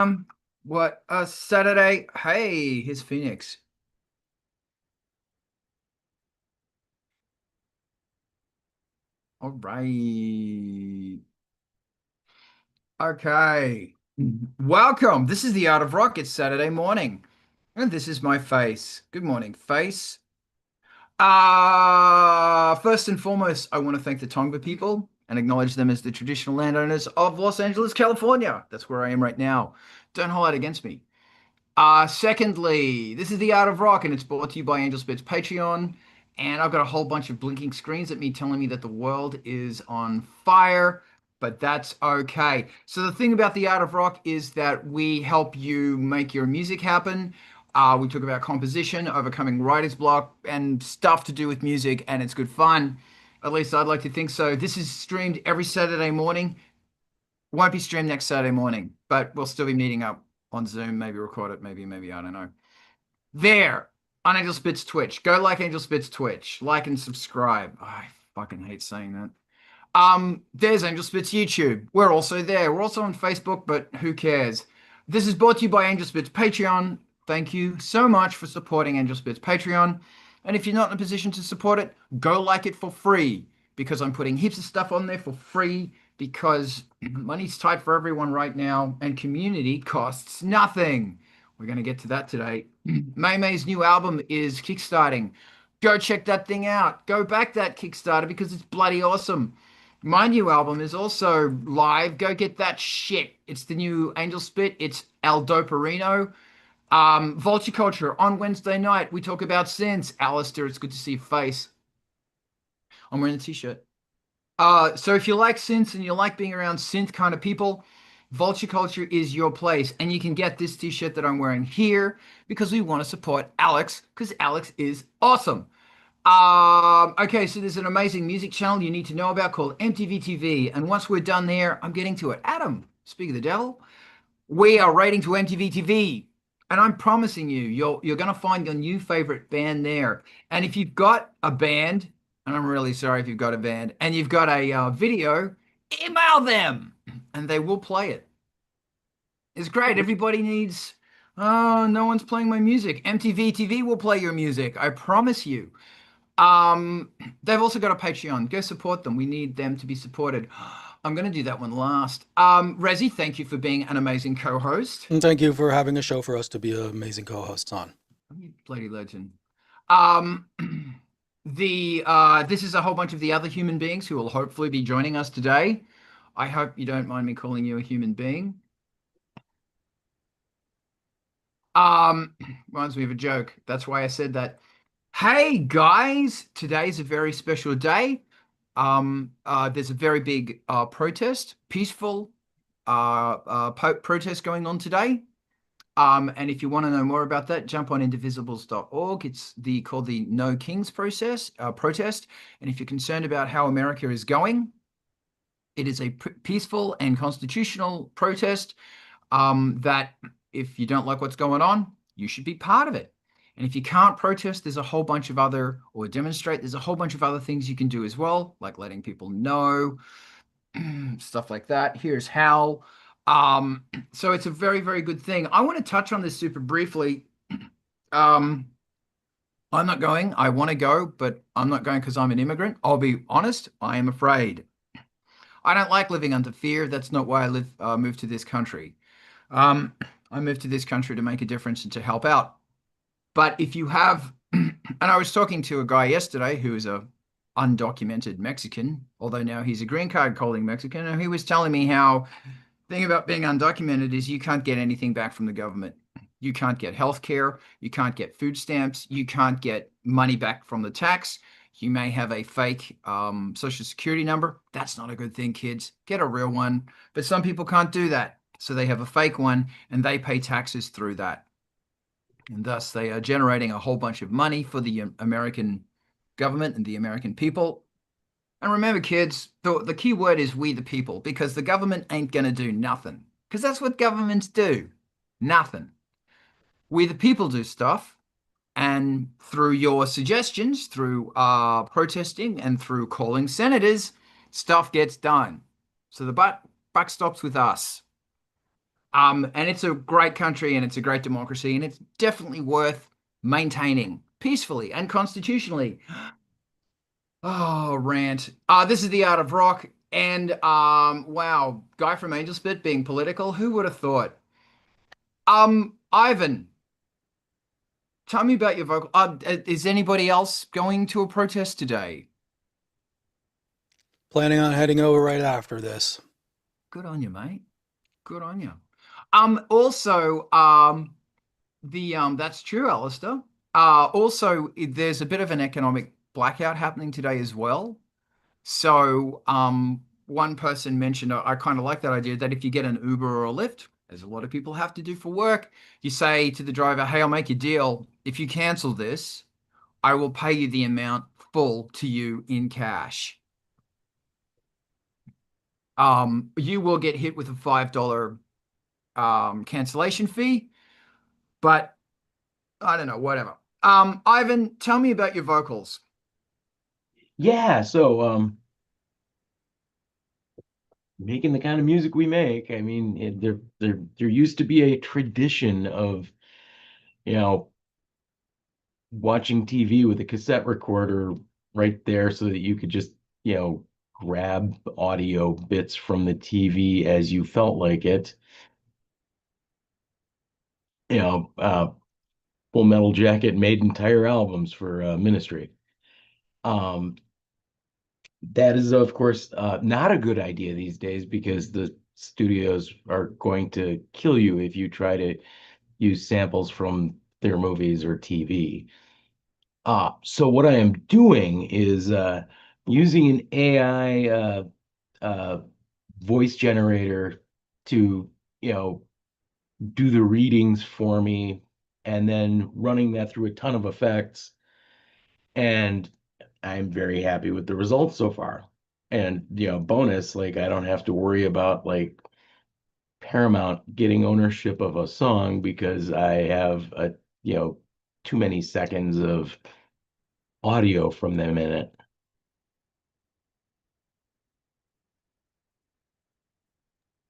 Um, what Saturday? Hey, here's Phoenix. All right. Okay. Welcome. This is the Art of Rock. It's Saturday morning. And this is my face. Good morning, face. First and foremost, I want to thank the Tongva people and acknowledge them as the traditional landowners of Los Angeles, California. That's where I am right now. Don't hold out against me. Secondly, this is the Art of Rock, and it's brought to you by Angelspit's Patreon. And I've got a whole bunch of blinking screens at me telling me that the world is on fire, but that's okay. So the thing about the Art of Rock is that we help you make your music happen. We talk about composition, overcoming writer's block, and stuff to do with music, and it's good fun. At least I'd like to think so. This is streamed every Saturday morning. Won't be streamed next Saturday morning, but we'll still be meeting up on Zoom, maybe record it, maybe, I don't know. There, on Angel Spit's Twitch. Go like Angel Spit's Twitch. Like and subscribe. Oh, I fucking hate saying that. There's Angel Spit's YouTube. We're also there. We're also on Facebook, but who cares? This is brought to you by Angel Spit's Patreon. Thank you so much for supporting Angel Spit's Patreon. And if you're not in a position to support it, go like it for free because I'm putting heaps of stuff on there for free because money's tight for everyone right now and community costs nothing. We're going to get to that today. May May's new album is kickstarting. Go check that thing out. Go back that Kickstarter because it's bloody awesome. My new album is also live. Go get that shit. It's the new Angel Spit. It's El Doperino. Vulture Culture on Wednesday night. We talk about synths. Alistair, it's good to see your face. I'm wearing a t-shirt. So if you like synths and you like being around synth kind of people, Vulture Culture is your place. And you can get this t-shirt that I'm wearing here because we want to support Alex because Alex is awesome. Okay, so there's an amazing music channel you need to know about called MTV TV. And once we're done there, I'm getting to it. Adam, speak of the devil, we are rating to MTV TV. And I'm promising you, you're going to find your new favorite band there. And if you've got a band, and I'm really sorry if you've got a band, and you've got a video, email them, and they will play it. It's great. Everybody needs. Oh, no one's playing my music. MTV TV will play your music. I promise you. Um, they've also got a Patreon. Go support them. We need them to be supported. I'm going to do that one last. Rezi, thank you for being an amazing co-host. And thank you for having a show for us to be amazing co-hosts on. You bloody legend. Um, this is a whole bunch of the other human beings who will hopefully be joining us today. I hope you don't mind me calling you a human being. Um, Reminds me of a joke. That's why I said that. Hey guys, today's a very special day. There's a very big protest, peaceful protest going on today. And if you want to know more about that, jump on indivisibles.org. It's called the No Kings protest. And if you're concerned about how America is going, it is a peaceful and constitutional protest that if you don't like what's going on, you should be part of it. And if you can't protest, there's a whole bunch of other, or demonstrate, there's a whole bunch of other things you can do as well, like letting people know, stuff like that. Here's how. So it's a very, very good thing. I want to touch on this super briefly. Um, I'm not going. I want to go, but I'm not going because I'm an immigrant. I'll be honest, I am afraid. I don't like living under fear. That's not why I moved to this country. Um, I moved to this country to make a difference and to help out. But if you have, and I was talking to a guy yesterday who is a undocumented Mexican, although now he's a green card holding Mexican, and he was telling me how the thing about being undocumented is you can't get anything back from the government. You can't get health care, you can't get food stamps, you can't get money back from the tax. You may have a fake social security number. That's not a good thing, kids. Get a real one. But some people can't do that. So they have a fake one and they pay taxes through that. And thus, they are generating a whole bunch of money for the American government and the American people. And remember, kids, the key word is we the people, because the government ain't going to do nothing. Because that's what governments do. Nothing. We the people do stuff. And through your suggestions, through protesting and through calling senators, stuff gets done. So the buck stops with us. And it's a great country and it's a great democracy, and it's definitely worth maintaining peacefully and constitutionally. Oh, rant. This is the art of rock, and wow, guy from Angelspit being political. Who would have thought? Ivan, tell me about your vocal. Is anybody else going to a protest today? Planning on heading over right after this. Good on you, mate. Good on you. Also, the that's true, Alistair. Also, there's a bit of an economic blackout happening today as well. So, one person mentioned, I kind of like that idea that if you get an Uber or a Lyft, as a lot of people have to do for work, you say to the driver, "Hey, I'll make a deal. If you cancel this, I will pay you the amount full to you in cash. You will get hit with a $5 cancellation fee, but I don't know, whatever." Ivan, tell me about your vocals. Yeah, so making the kind of music we make, I mean, there used to be a tradition of, you know, watching TV with a cassette recorder right there so that you could just, grab audio bits from the TV as you felt like it. You know, Full Metal Jacket made entire albums for Ministry. Um, That is, of course, not a good idea these days because the studios are going to kill you if you try to use samples from their movies or TV. So what I am doing is using an AI uh, voice generator to, do the readings for me, and then running that through a ton of effects. And I'm very happy with the results so far. And, bonus, like I don't have to worry about like Paramount getting ownership of a song because I have you know, too many seconds of audio from them in it.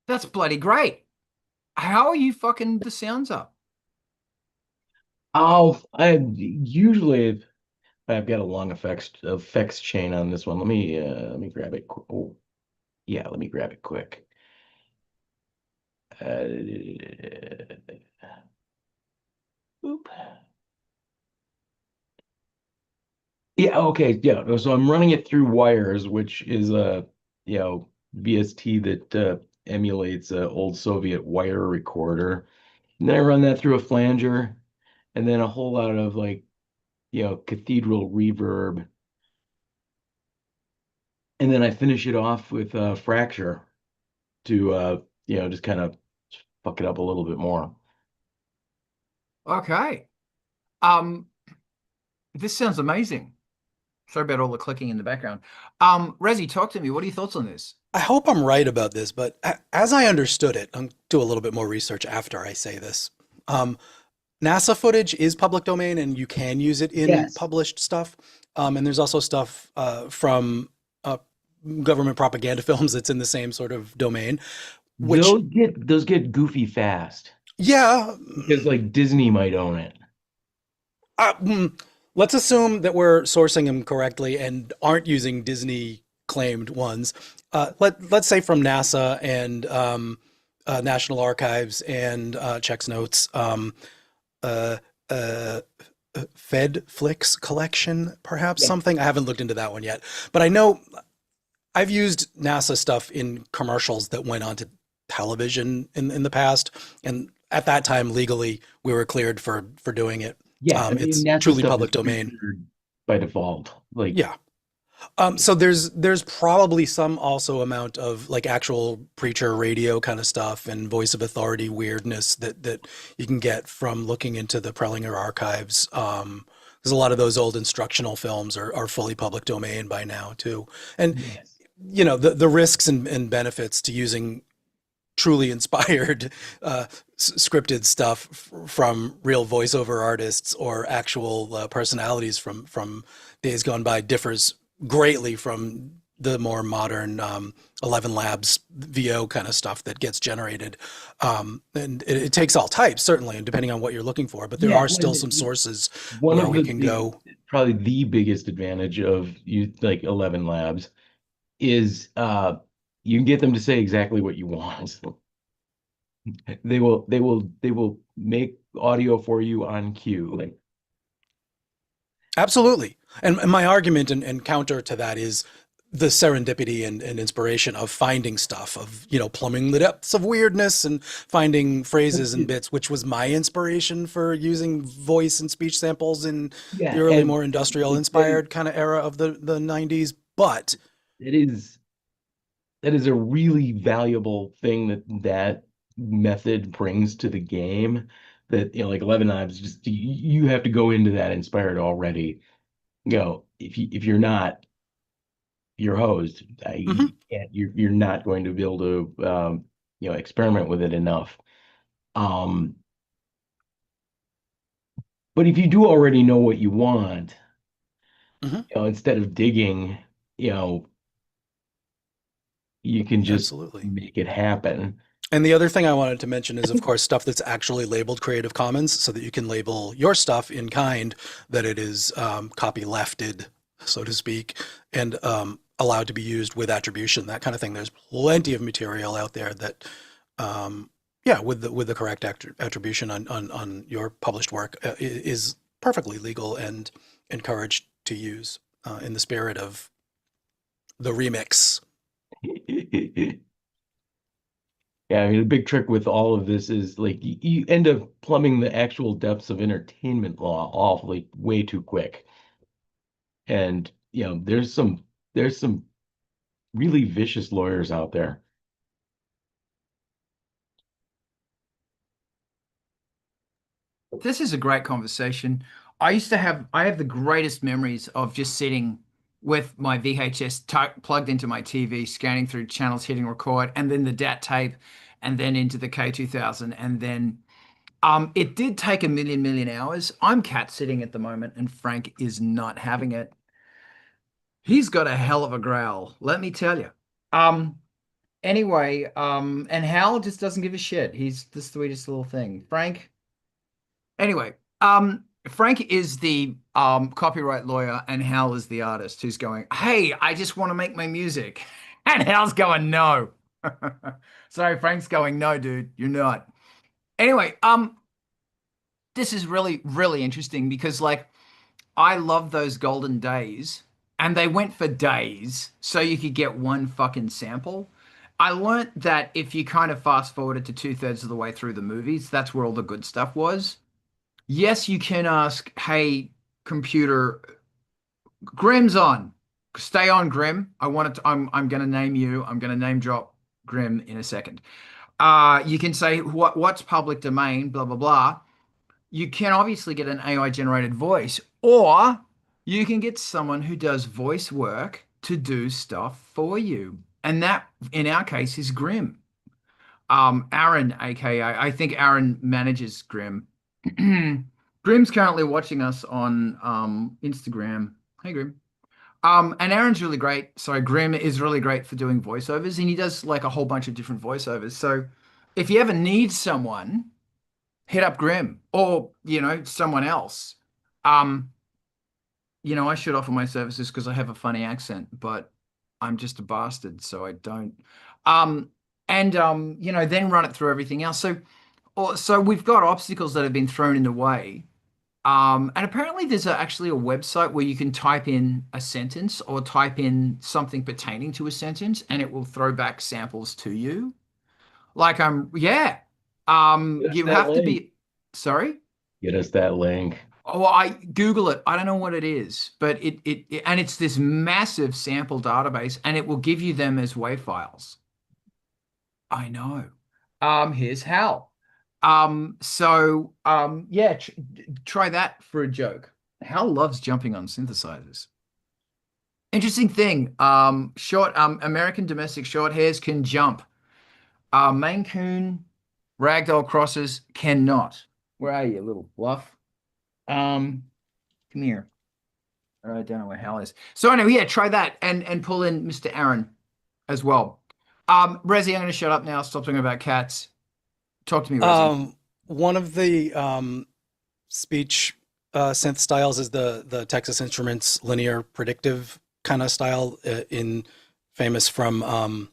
That's bloody great. How are you fucking the sounds up? I've got a long effects chain on this one. Let me grab it. Oh, yeah, let me grab it quick. Oop. Yeah, okay, yeah. So I'm running it through wires, which is a VST that emulates an old Soviet wire recorder. And then I run that through a flanger, and then a whole lot of like cathedral reverb, and then I finish it off with a fracture to just kind of fuck it up a little bit more. Okay. Um, this sounds amazing. Sorry about all the clicking in the background. Rezi, talk to me. What are your thoughts on this? I hope I'm right about this, but as I understood it, I'll do a little bit more research after I say this. Um, NASA footage is public domain and you can use it in Yes. published stuff. And there's also stuff from government propaganda films that's in the same sort of domain, which, Those get goofy fast yeah, because like Disney might own it. uh, mm, let's assume that we're sourcing them correctly and aren't using Disney claimed ones. Let's say from NASA and National Archives and Checks Notes, uh, uh, Fed Flicks collection, perhaps Yeah. something. I haven't looked into that one yet, but I know I've used NASA stuff in commercials that went onto television in the past, and at that time legally we were cleared for doing it. Yeah, I mean It's NASA truly stuff public is domain. pre-cleared by default. Like, Yeah. So there's probably some also amount of like actual preacher radio kind of stuff and voice of authority weirdness that you can get from looking into the Prelinger archives. Because a lot of those old instructional films are fully public domain by now too. And yes. the risks and benefits to using truly inspired scripted stuff from real voiceover artists or actual personalities from days gone by differs greatly from the more modern 11 Labs VO kind of stuff that gets generated. And it takes all types, certainly, and depending on what you're looking for. But there Yeah, are still some sources one where of we the can go. probably the biggest advantage of you like 11 Labs is you can get them to say exactly what you want. They will make audio for you on cue. Like, Absolutely. And my argument and counter to that is the serendipity and inspiration of finding stuff, of, plumbing the depths of weirdness and finding phrases and bits, which was my inspiration for using voice and speech samples in yeah, the early, and more industrial like inspired kind of era of the 90s. But it is that is a really valuable thing that method brings to the game. That like 11 Knives, just you have to go into that inspired already. If you're not your host, mhm, you can't, you're not going to be able to experiment with it enough. Um, but if you do already know what you want, mhm, instead of digging, you know, you can just absolutely. make it happen. And the other thing I wanted to mention is, of course, stuff that's actually labeled Creative Commons so that you can label your stuff in kind, that it is copy lefted, so to speak, and allowed to be used with attribution, that kind of thing. There's plenty of material out there that, yeah, with the correct attribution on your published work is perfectly legal and encouraged to use in the spirit of the remix. Yeah, I mean, the big trick with all of this is like you end up plumbing the actual depths of entertainment law off like way too quick. And there's some really vicious lawyers out there. This is a great conversation. I have the greatest memories of just sitting with my VHS plugged into my TV, scanning through channels, hitting record, and then the DAT tape, and then into the K2000. And then it did take a million hours. I'm cat sitting at the moment, and Frank is not having it. He's got a hell of a growl, let me tell you. Um, anyway, and Hal just doesn't give a shit. He's the sweetest little thing. Anyway, Frank is the copyright lawyer, and Hal is the artist who's going, "Hey, I just want to make my music," and Hal's going, "No." Sorry, Frank's going, "No, dude, you're not." Anyway, this is really, really interesting because, like, I love those golden days, and they went for days, so you could get one fucking sample. I learnt that if you kind of fast forwarded to two-thirds of the way through the movies, that's where all the good stuff was. Yes, you can ask, "Hey, computer, Grim's on. Stay on, Grim. I want it to, I'm gonna name you. I'm gonna name drop Grim in a second." You can say what's public domain, blah blah blah. You can obviously get an AI generated voice, or you can get someone who does voice work to do stuff for you. And that, in our case, is Grim. Aaron, aka, I think Aaron manages Grim. Grim's currently watching us on Instagram. Hey, Grim. And Aaron's really great. Sorry, Grim is really great for doing voiceovers, and he does like a whole bunch of different voiceovers. So if you ever need someone, hit up Grim or, someone else. Um, I should offer my services because I have a funny accent, but I'm just a bastard, so I don't. Um, and then run it through everything else. So we've got obstacles that have been thrown in the way. And apparently there's actually a website where you can type in a sentence or type in something pertaining to a sentence, and it will throw back samples to you. Like, yeah. Get us You that have to link. be, sorry? Get us that link. Oh, I Google it. I don't know what it is, but and it's this massive sample database, and it will give you them as WAV files. I know. Here's how. Yeah, try that for a joke. Hal loves jumping on synthesizers. Interesting thing. Short American domestic short hairs can jump. Maine Coon ragdoll crosses cannot. Where are you, little bluff? Um, Come here. I don't know where Hal is. So anyway, yeah, try that and pull in Mr. Aaron as well. Rezi, I'm going to shut up now. Stop talking about cats. Talk to me, Rezi. One of the speech synth styles is the Texas Instruments linear predictive kind of style, in famous from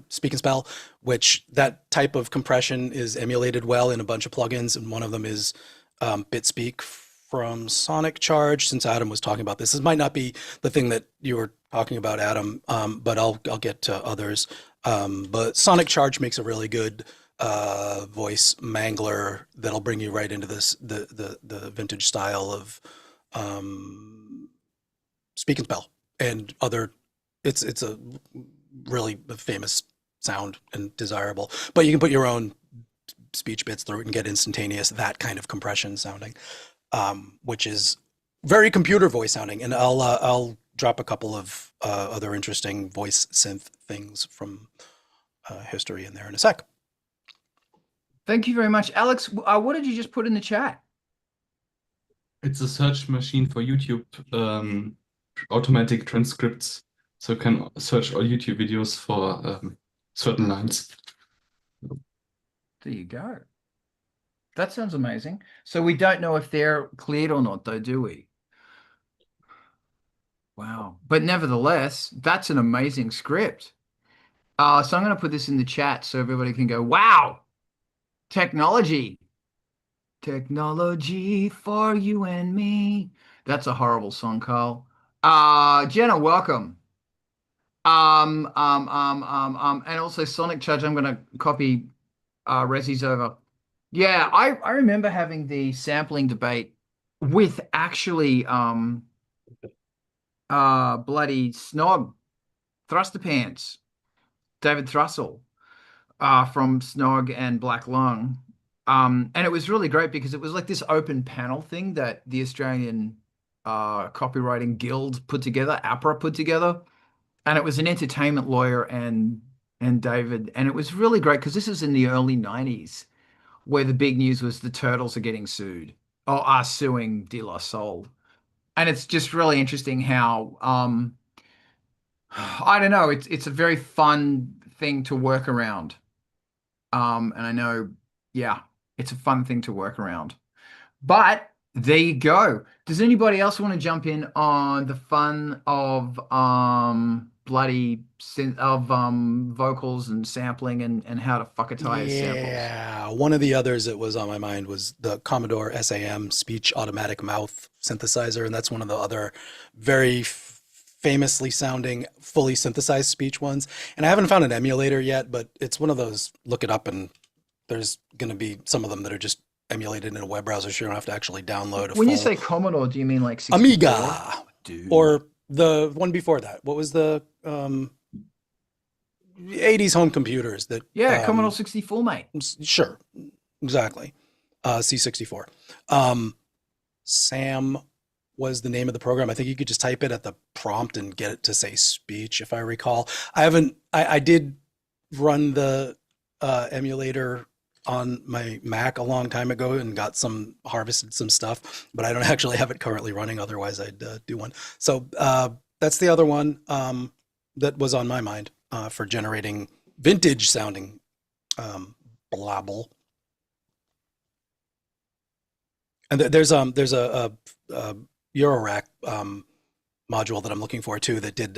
Speak and Spell, which that type of compression is emulated well in a bunch of plugins, and one of them is BitSpeak from Sonic Charge. Since Adam was talking about this, this might not be the thing that you were talking about, Adam, but I'll get to others. But Sonic Charge makes a really good voice mangler that'll bring you right into this the vintage style of Speak and Spell and other. It's a really famous sound and desirable, but you can put your own speech bits through it and get instantaneous that kind of compression sounding, which is very computer voice sounding. And I'll drop a couple of other interesting voice synth things from history in there in a sec. Thank you very much, Alex. What did you just put in the chat? It's a search machine for YouTube, automatic transcripts. So you can search all YouTube videos for certain lines. There you go. That sounds amazing. So we don't know if they're cleared or not, though, do we? Wow. But nevertheless, that's an amazing script. So I'm going to put this in the chat so everybody can go, wow, technology. Technology for you and me. That's a horrible song, Carl. Jenna, welcome. And also Sonic Charge, I'm going to copy Rezi's over. Yeah, I remember having the sampling debate with actually bloody Snog Thruster Pants, David Thrussell from Snog and Black Lung. And it was really great because it was like this open panel thing that the Australian Copywriting Guild put together, APRA put together. And it was an entertainment lawyer and David. And it was really great because this is in the early 90s where the big news was the Turtles are getting sued or are suing De La Soul. And it's just really interesting how, I don't know, it's a very fun thing to work around. And I know, yeah, it's a fun thing to work around. But there you go. Does anybody else want to jump in on the fun of bloody vocals and sampling and how to fucketize samples? Yeah, one of the others that was on my mind was the Commodore SAM speech automatic mouth synthesizer, and that's one of the other very famously sounding fully synthesized speech ones. And I haven't found an emulator yet, but it's one of those, look it up and there's going to be some of them that are just emulated in a web browser, so you don't have to actually download When you say Commodore, do you mean like 64? Amiga? Dude. Or the one before that. What was the 80s home computers that? Yeah, Commodore 64, mate. Sure, exactly. C64. Sam was the name of the program. I think you could just type it at the prompt and get it to say speech, if I recall. I did run the emulator on my Mac a long time ago and harvested some stuff, but I don't actually have it currently running. Otherwise I'd do one. So that's the other one that was on my mind for generating vintage sounding blabble. And there's a Eurorack module that I'm looking for too that did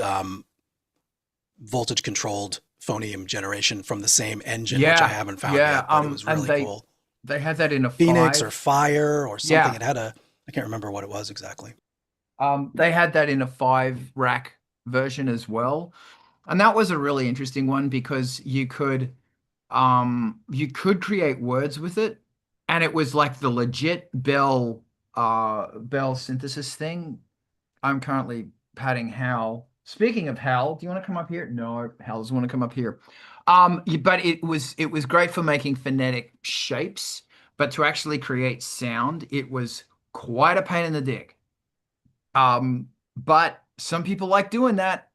voltage controlled phoneme generation from the same engine, which I haven't found yet, but it was really cool. They had that in a Phoenix 5 or Fire or something. It had I can't remember what it was exactly. They had that in a 5-rack version as well. And that was a really interesting one because you could create words with it, and it was like the legit Bell synthesis thing. I'm currently patting Hal. Speaking of Hal, do you want to come up here? No, Hal doesn't want to come up here. But it was great for making phonetic shapes, but to actually create sound, it was quite a pain in the dick. But some people like doing that.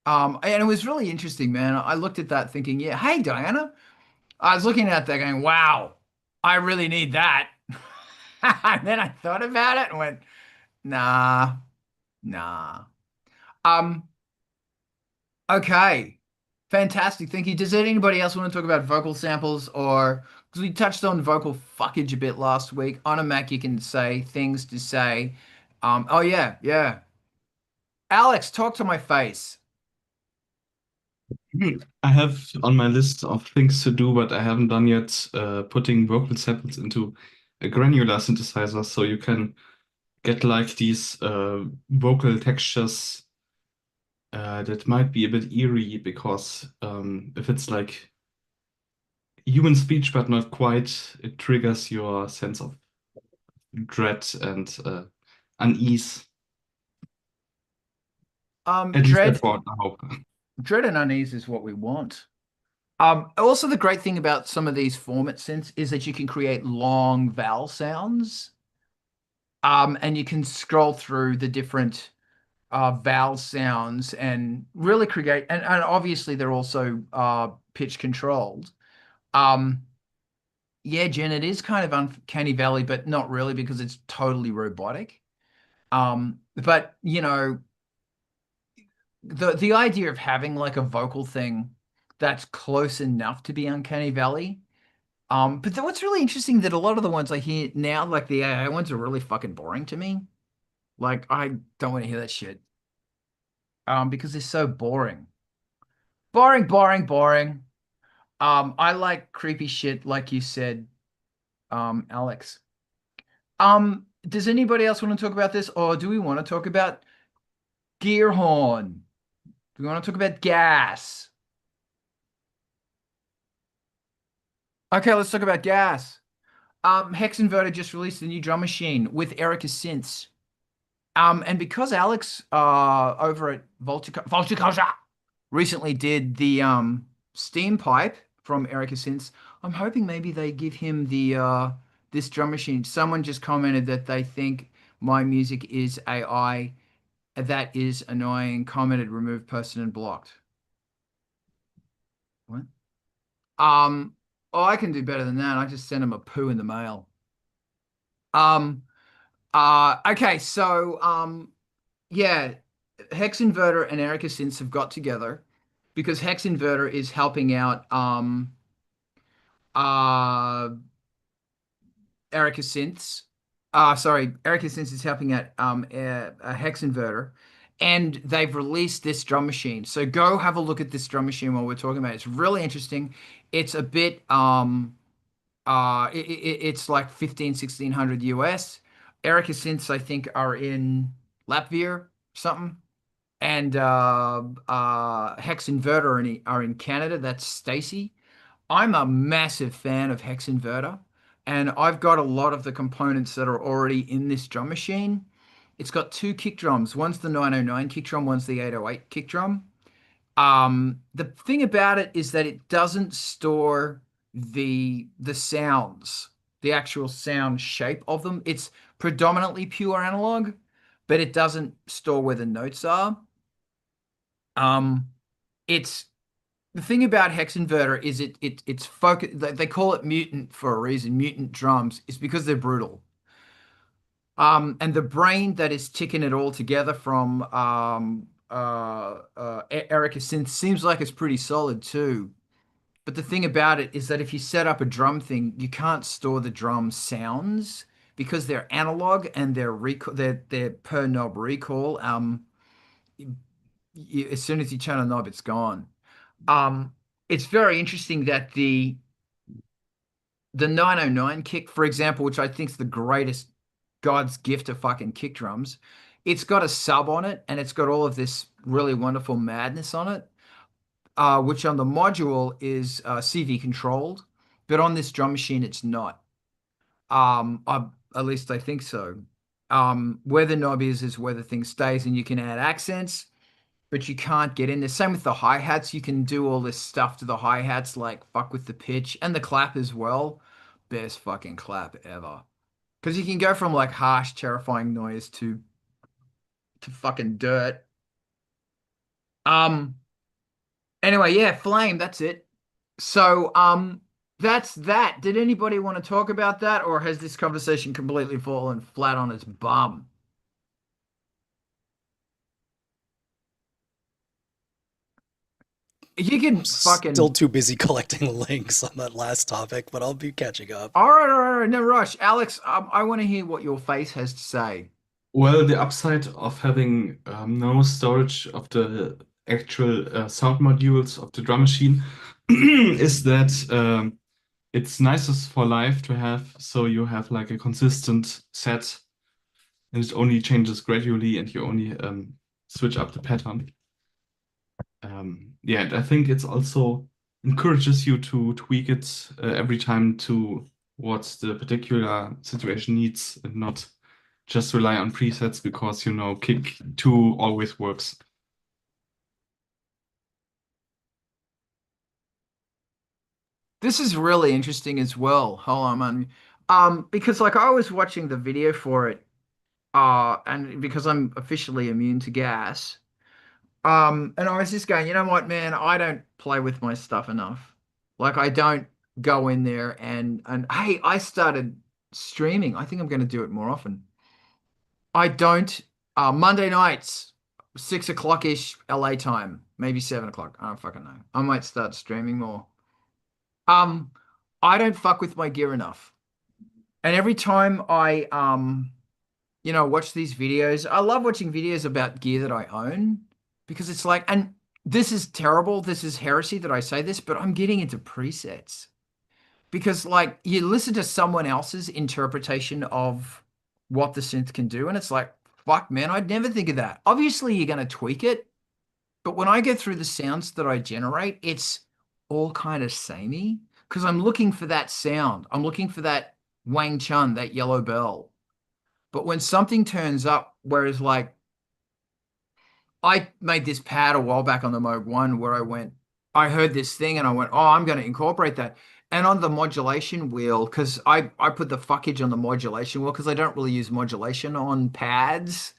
And it was really interesting, man. I looked at that thinking, yeah, hey, Diana. I was looking at that going, wow, I really need that. And then I thought about it and went, Nah, nah. Um, okay. Fantastic. Thank you. Does anybody else want to talk about vocal samples or because we touched on vocal fuckage a bit last week. On a Mac, you can say things to say. Oh yeah, yeah. Alex, talk to my face. I have on my list of things to do, but I haven't done yet, putting vocal samples into a granular synthesizer so you can get like these vocal textures that might be a bit eerie because if it's like human speech but not quite, it triggers your sense of dread and unease. At least that's Dread, what I hope. dread and unease is what we want. Also the great thing about some of these format synths is that you can create long vowel sounds. And you can scroll through the different vowel sounds and really create, and obviously they're also pitch controlled. Um, yeah, Jen, it is kind of uncanny valley, but not really because it's totally robotic. But the idea of having like a vocal thing that's close enough to be uncanny valley. But what's really interesting that a lot of the ones I hear now, like the AI ones, are really fucking boring to me. Like I don't want to hear that shit. Because they're so boring. Boring, boring, boring. I like creepy shit, like you said, Alex. Does anybody else want to talk about this, or do we want to talk about gear horn? Do we want to talk about gas? Okay, let's talk about gas. Hexinverter just released a new drum machine with Erica synths. And because Alex over at Vulture Culture recently did the steam pipe from Erica Synths, I'm hoping maybe they give him the this drum machine. Someone just commented that they think my music is AI. That is annoying. Commented, remove person and blocked. What? Um, oh, I can do better than that. I just sent him a poo in the mail. Um, okay, so yeah, Hexinverter and Erica Synths have got together because Hexinverter is helping out uh Erica Synths. Sorry, Erica Synths is helping out a Hexinverter, and they've released this drum machine. So go have a look at this drum machine while we're talking about it. It's really interesting. It's a bit it's like 1600 US. Erica Synths I think are in Latvia or something. And Hexinverter are in Canada. That's Stacy. I'm a massive fan of Hexinverter, and I've got a lot of the components that are already in this drum machine. It's got two kick drums. One's the 909 kick drum, one's the 808 kick drum. The thing about it is that it doesn't store the sounds, the actual sound shape of them. It's predominantly pure analog, but it doesn't store where the notes are. Um, it's the thing about Hexinverter is it's focus. They call it mutant for a reason. Mutant drums is because they're brutal. And the brain that is ticking it all together from Erica Synth seems like it's pretty solid too. But the thing about it is that if you set up a drum thing, you can't store the drum sounds because they're analog and they're per knob recall. As soon as you turn a knob, it's gone. Um, it's very interesting that the 909 kick, for example, which I think is the greatest God's gift to fucking kick drums, it's got a sub on it and it's got all of this really wonderful madness on it, which on the module is CV controlled, but on this drum machine it's not. At least I think so. Where the knob is where the thing stays, and you can add accents but you can't get in there. Same with the hi-hats. You can do all this stuff to the hi-hats, like fuck with the pitch and the clap as well. Best fucking clap ever. Because you can go from like harsh, terrifying noise to fucking dirt. Um, anyway, yeah, Flame, that's it. So, that's that. Did anybody want to talk about that, or has this conversation completely fallen flat on its bum? You can Still fucking. too busy collecting links on that last topic, but I'll be catching up. All right, no rush. Alex, I want to hear what your face has to say. Well, the upside of having no storage of the actual sound modules of the drum machine is that it's nicest for live to have, so you have like a consistent set and it only changes gradually and you only switch up the pattern. Yeah, and I think it's also encourages you to tweak it every time to what the particular situation needs and not just rely on presets because you know Kick 2 always works. This is really interesting as well. Hold on, man. Because like I was watching the video for it, and because I'm officially immune to gas, and I was just going, you know what, man, I don't play with my stuff enough. Like I don't go in there and hey, I started streaming. I think I'm going to do it more often. I don't. Monday nights, 6 o'clock ish LA time, maybe 7 o'clock. I don't fucking know. I might start streaming more. Um, I don't fuck with my gear enough. And every time I watch these videos, I love watching videos about gear that I own because it's like, and this is terrible, this is heresy that I say this, but I'm getting into presets because like you listen to someone else's interpretation of what the synth can do, and it's like, fuck, man, I'd never think of that. Obviously, you're going to tweak it, but when I go through the sounds that I generate, it's all kind of samey because I'm looking for that sound. I'm looking for that Wang Chun, that yellow bell. But when something turns up, whereas like I made this pad a while back on the Moog 1 where I heard this thing and I went, oh, I'm going to incorporate that. And on the modulation wheel, because I put the fuckage on the modulation wheel because I don't really use modulation on pads.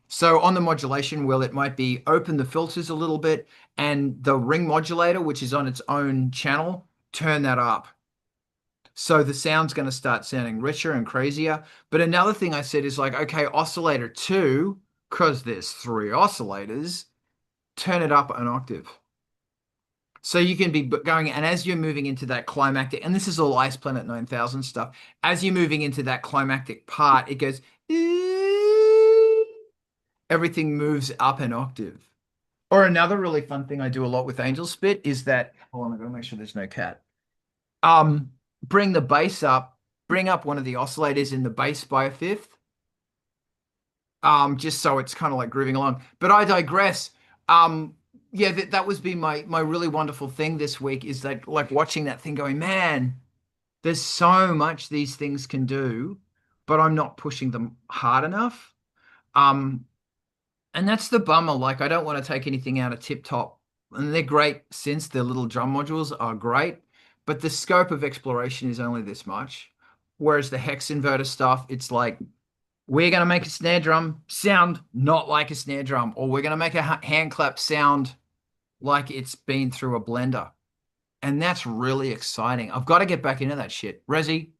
So on the modulation wheel, it might be open the filters a little bit and the ring modulator, which is on its own channel, turn that up. So the sound's going to start sounding richer and crazier. But another thing I said is like, okay, oscillator two, because there's three oscillators, turn it up an octave. So you can be going, and as you're moving into that climactic, and this is all Ice Planet 9000 stuff, as you're moving into that climactic part, it goes, everything moves up an octave. Or another really fun thing I do a lot with Angelspit is that, hold on, I gotta make sure there's no cat. Um, bring the bass up, bring up one of the oscillators in the bass by a fifth, just so it's kind of like grooving along. But I digress. Yeah, that was been my really wonderful thing this week is that like watching that thing going, man, there's so much these things can do, but I'm not pushing them hard enough. Um, and that's the bummer. Like I don't want to take anything out of Tip Top, and they're great since their little drum modules are great, but the scope of exploration is only this much. Whereas the Hexinverter stuff, it's like we're going to make a snare drum sound not like a snare drum, or we're going to make a hand clap sound like it's been through a blender. And that's really exciting. I've got to get back into that shit. Rezi,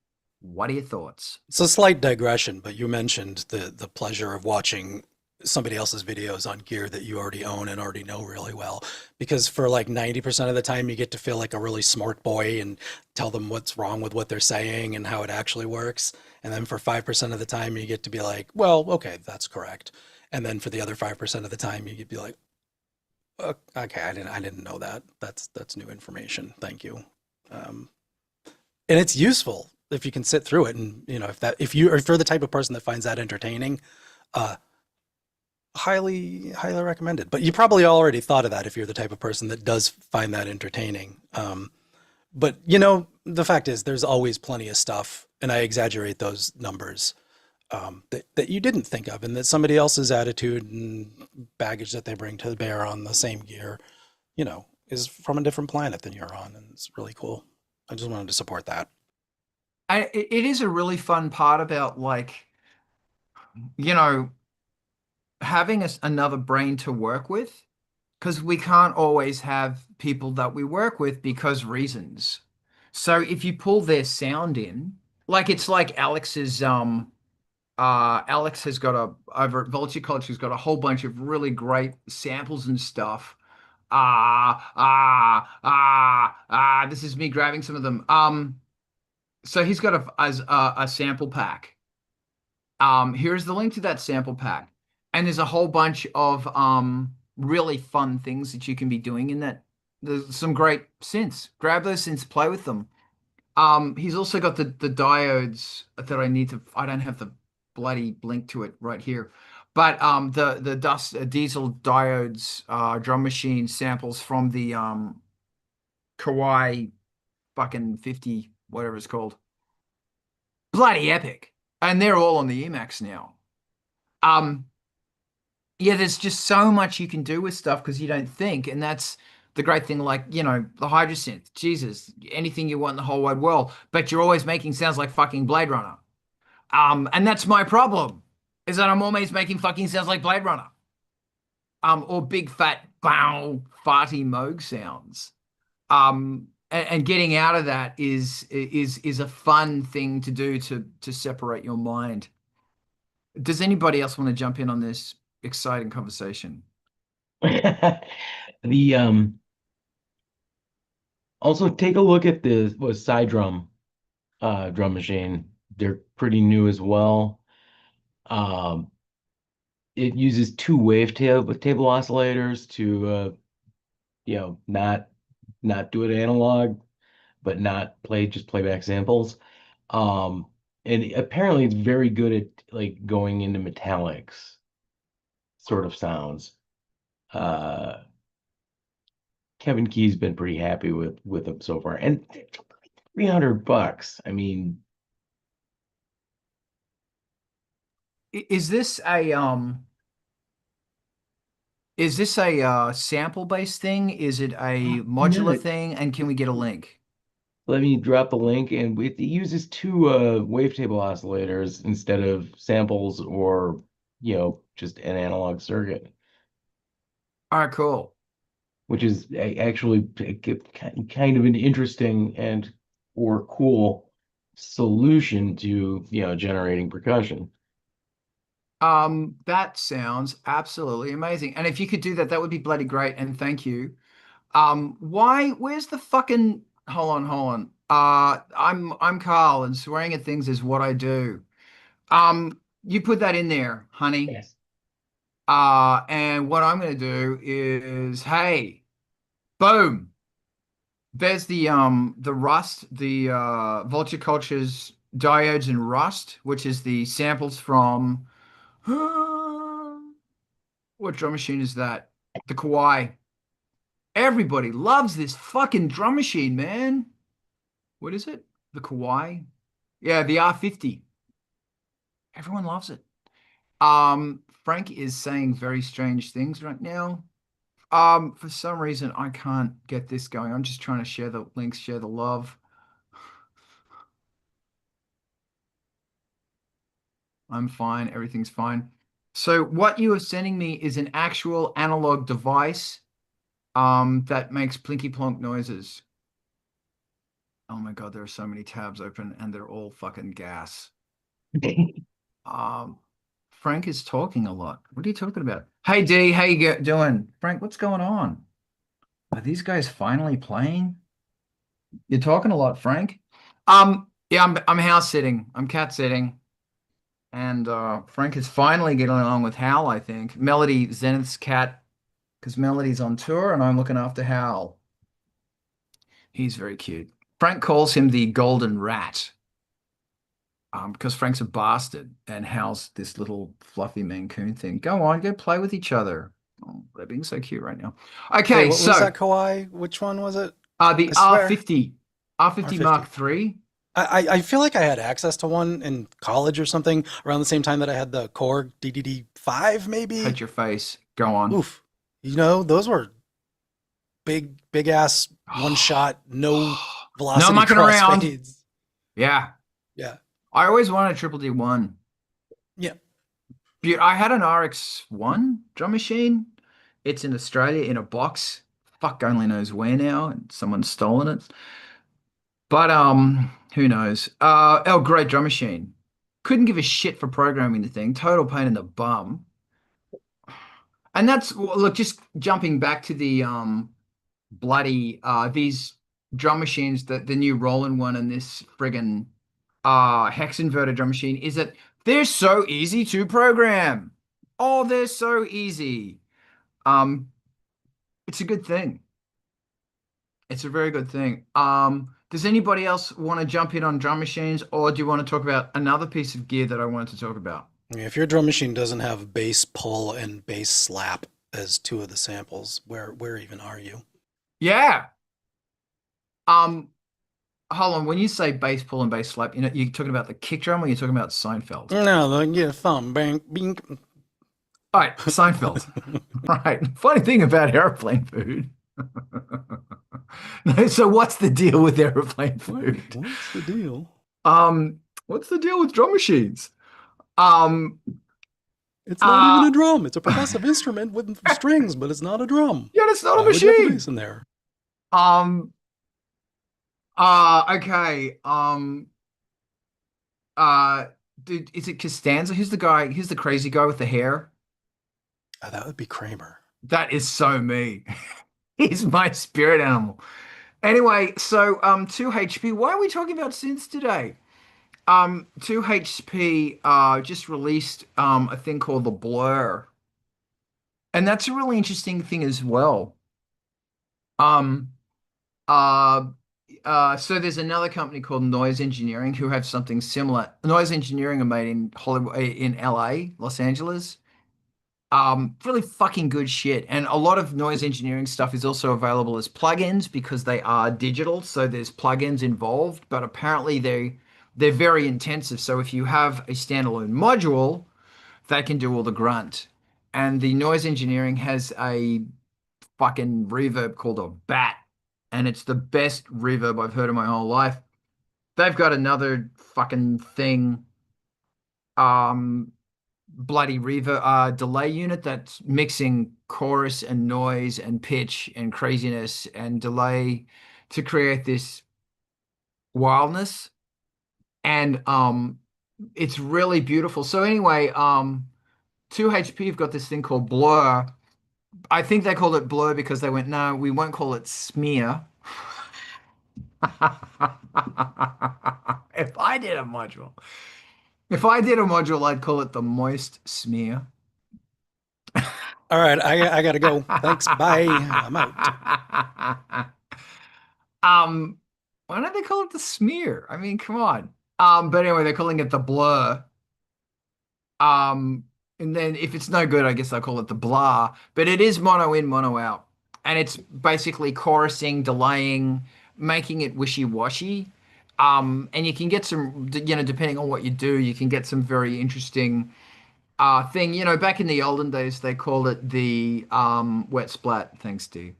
what are your thoughts? It's a slight digression, but you mentioned the pleasure of watching somebody else's videos on gear that you already own and already know really well. Because for like 90% of the time, you get to feel like a really smart boy and tell them what's wrong with what they're saying and how it actually works. And then for 5% of the time, you get to be like, well, okay, that's correct. And then for the other 5% of the time, you could be like, okay, I didn't know that. That's new information. Thank you. Um, and it's useful if you can sit through it. And you know, if you're the type of person that finds that entertaining, uh, highly recommended. But you probably already thought of that if you're the type of person that does find that entertaining. But you know, the fact is, there's always plenty of stuff, and I exaggerate those numbers that you didn't think of, and that somebody else's attitude and baggage that they bring to bear on the same gear, you know, is from a different planet than you're on, and it's really cool. I just wanted to support that. It is a really fun part about like, you know, having another brain to work with, because we can't always have people that we work with because reasons. So if you pull their sound in, like it's like Alex has got over at Vulture Culture has got a whole bunch of really great samples and stuff. This is me grabbing some of them. So he's got a sample pack. Here's the link to that sample pack. And there's a whole bunch of really fun things that you can be doing in that. There's some great synths. Grab those synths, play with them. He's also got the diodes that I need to. I don't have the bloody link to it right here, but the dust diesel diodes drum machine samples from the Kawaii fucking 50 whatever it's called. Bloody epic, and they're all on the Emacs now. Um, yeah, there's just so much you can do with stuff because you don't think, and that's the great thing. Like the Hydrosynth, Jesus, anything you want in the whole wide world, but you're always making sounds like fucking Blade Runner. And that's my problem, is that I'm always making fucking sounds like Blade Runner. Or big fat bow farty Moog sounds. And getting out of that is a fun thing to do to separate your mind. Does anybody else want to jump in on this exciting conversation? The also take a look at the Cydrum drum machine. They're pretty new as well. Um, it uses two table oscillators to not do it analog, but not just playback samples. And apparently it's very good at like going into metallics sort of sounds. Uh, Kevin Key's been pretty happy with them so far, and $300. I mean, Is this a sample based thing? Is it a modular no, thing? And can we get a link? let me drop the link, and it uses two wavetable oscillators instead of samples or just an analog circuit, All right, cool. which is actually kind of an interesting and or cool solution to generating percussion. That sounds absolutely amazing. And if you could do that, that would be bloody great. And thank you. Where's the fucking hold on. I'm Carl and swearing at things is what I do. You put that in there, honey. Yes. And what I'm gonna do is, hey, boom. There's the Rust, the Vulture Culture's Diodes and Rust, which is the samples from what drum machine is that? The Kawaii. Everybody loves this fucking drum machine, man. What is it? The Kawaii? Yeah, the R50. Everyone loves it. Frank is saying very strange things right now. For some reason I can't get this going. I'm just trying to share the links, share the love. I'm fine. Everything's fine. So what you are sending me is an actual analog device that makes plinky plonk noises. Oh my God, there are so many tabs open and they're all fucking gas. Frank is talking a lot. What are you talking about? Hey D, how you doing? Frank, what's going on? Are these guys finally playing? You're talking a lot, Frank. Yeah, I'm house sitting. I'm cat sitting. And Frank is finally getting along with Hal, I think. Melody, Zenith's cat, because Melody's on tour and I'm looking after Hal. He's very cute. Frank calls him the golden rat. Because Frank's a bastard and Hal's this little fluffy Mancoon thing. Go on, go play with each other. Oh, they're being so cute right now. Okay, Wait, what so was that Kawaii? Which one was it? the I swear. R50, R50 R50. Mark III. I feel like I had access to one in college or something around the same time that I had the Korg DDD5, maybe. Hit your face. Go on. Oof. Those were big ass one shot, no velocity mucking around. crossfades. Yeah. Yeah. I always wanted a Triple D1. Yeah. I had an RX1 drum machine. It's in Australia in a box. Fuck only knows where now, and someone's stolen it. But who knows? Great drum machine. Couldn't give a shit for programming the thing. Total pain in the bum. And that's look, just jumping back to the bloody these drum machines, the new Roland one and this friggin' Hexinverter drum machine, is that they're so easy to program. Oh, they're so easy. Um, it's a good thing. It's a very good thing. Does anybody else want to jump in on drum machines, or do you want to talk about another piece of gear that I wanted to talk about? If your drum machine doesn't have bass pull and bass slap as two of the samples, where even are you? Yeah. Um, Hold on. When you say bass pull and bass slap, you're talking about the kick drum, or you're talking about Seinfeld? No, yeah, thumb, bang, bing. All right, Seinfeld. Right. Funny thing about airplane food. So what's the deal with airplane food? What's the deal? What's the deal with drum machines? Um, It's not even a drum. It's a percussive instrument with strings, but it's not a drum. yeah, it's not a Why would you have the machine. bass in there? Um, okay. Dude, is it Costanza? Who's the guy? Who's the crazy guy with the hair? Oh, that would be Kramer. That is so me. He's my spirit animal. Anyway, so 2HP, why are we talking about synths today? 2HP just released a thing called the Blur. And that's a really interesting thing as well. Um uh so there's another company called Noise Engineering who have something similar. Noise Engineering are made in Hollywood, in LA, Los Angeles. Really fucking good shit. And a lot of noise engineering stuff is also available as plugins because they are digital, so there's plugins involved, but apparently they're very intensive. So if you have a standalone module, they can do all the grunt. And the noise engineering has a fucking reverb called a bat, and it's the best reverb I've heard in my whole life. They've got another fucking thing. Bloody reverb delay unit that's mixing chorus and noise and pitch and craziness and delay to create this wildness. And it's really beautiful. So anyway, 2HP have got this thing called Blur. I think they called it Blur because they went, no, we won't call it smear. If I did a module, if I did a module, I'd call it the moist smear. All right, I gotta go. Thanks. Bye. I'm out. Why don't they call it the smear? I mean, come on. But anyway, they're calling it the blur. Um, and then if it's no good, I guess they'll call it the blah. But it is mono in, mono out. And it's basically chorusing, delaying, making it wishy-washy. And you can get some, depending on what you do, you can get some very interesting thing. Back in the olden days, they called it the wet splat. Thanks, Steve.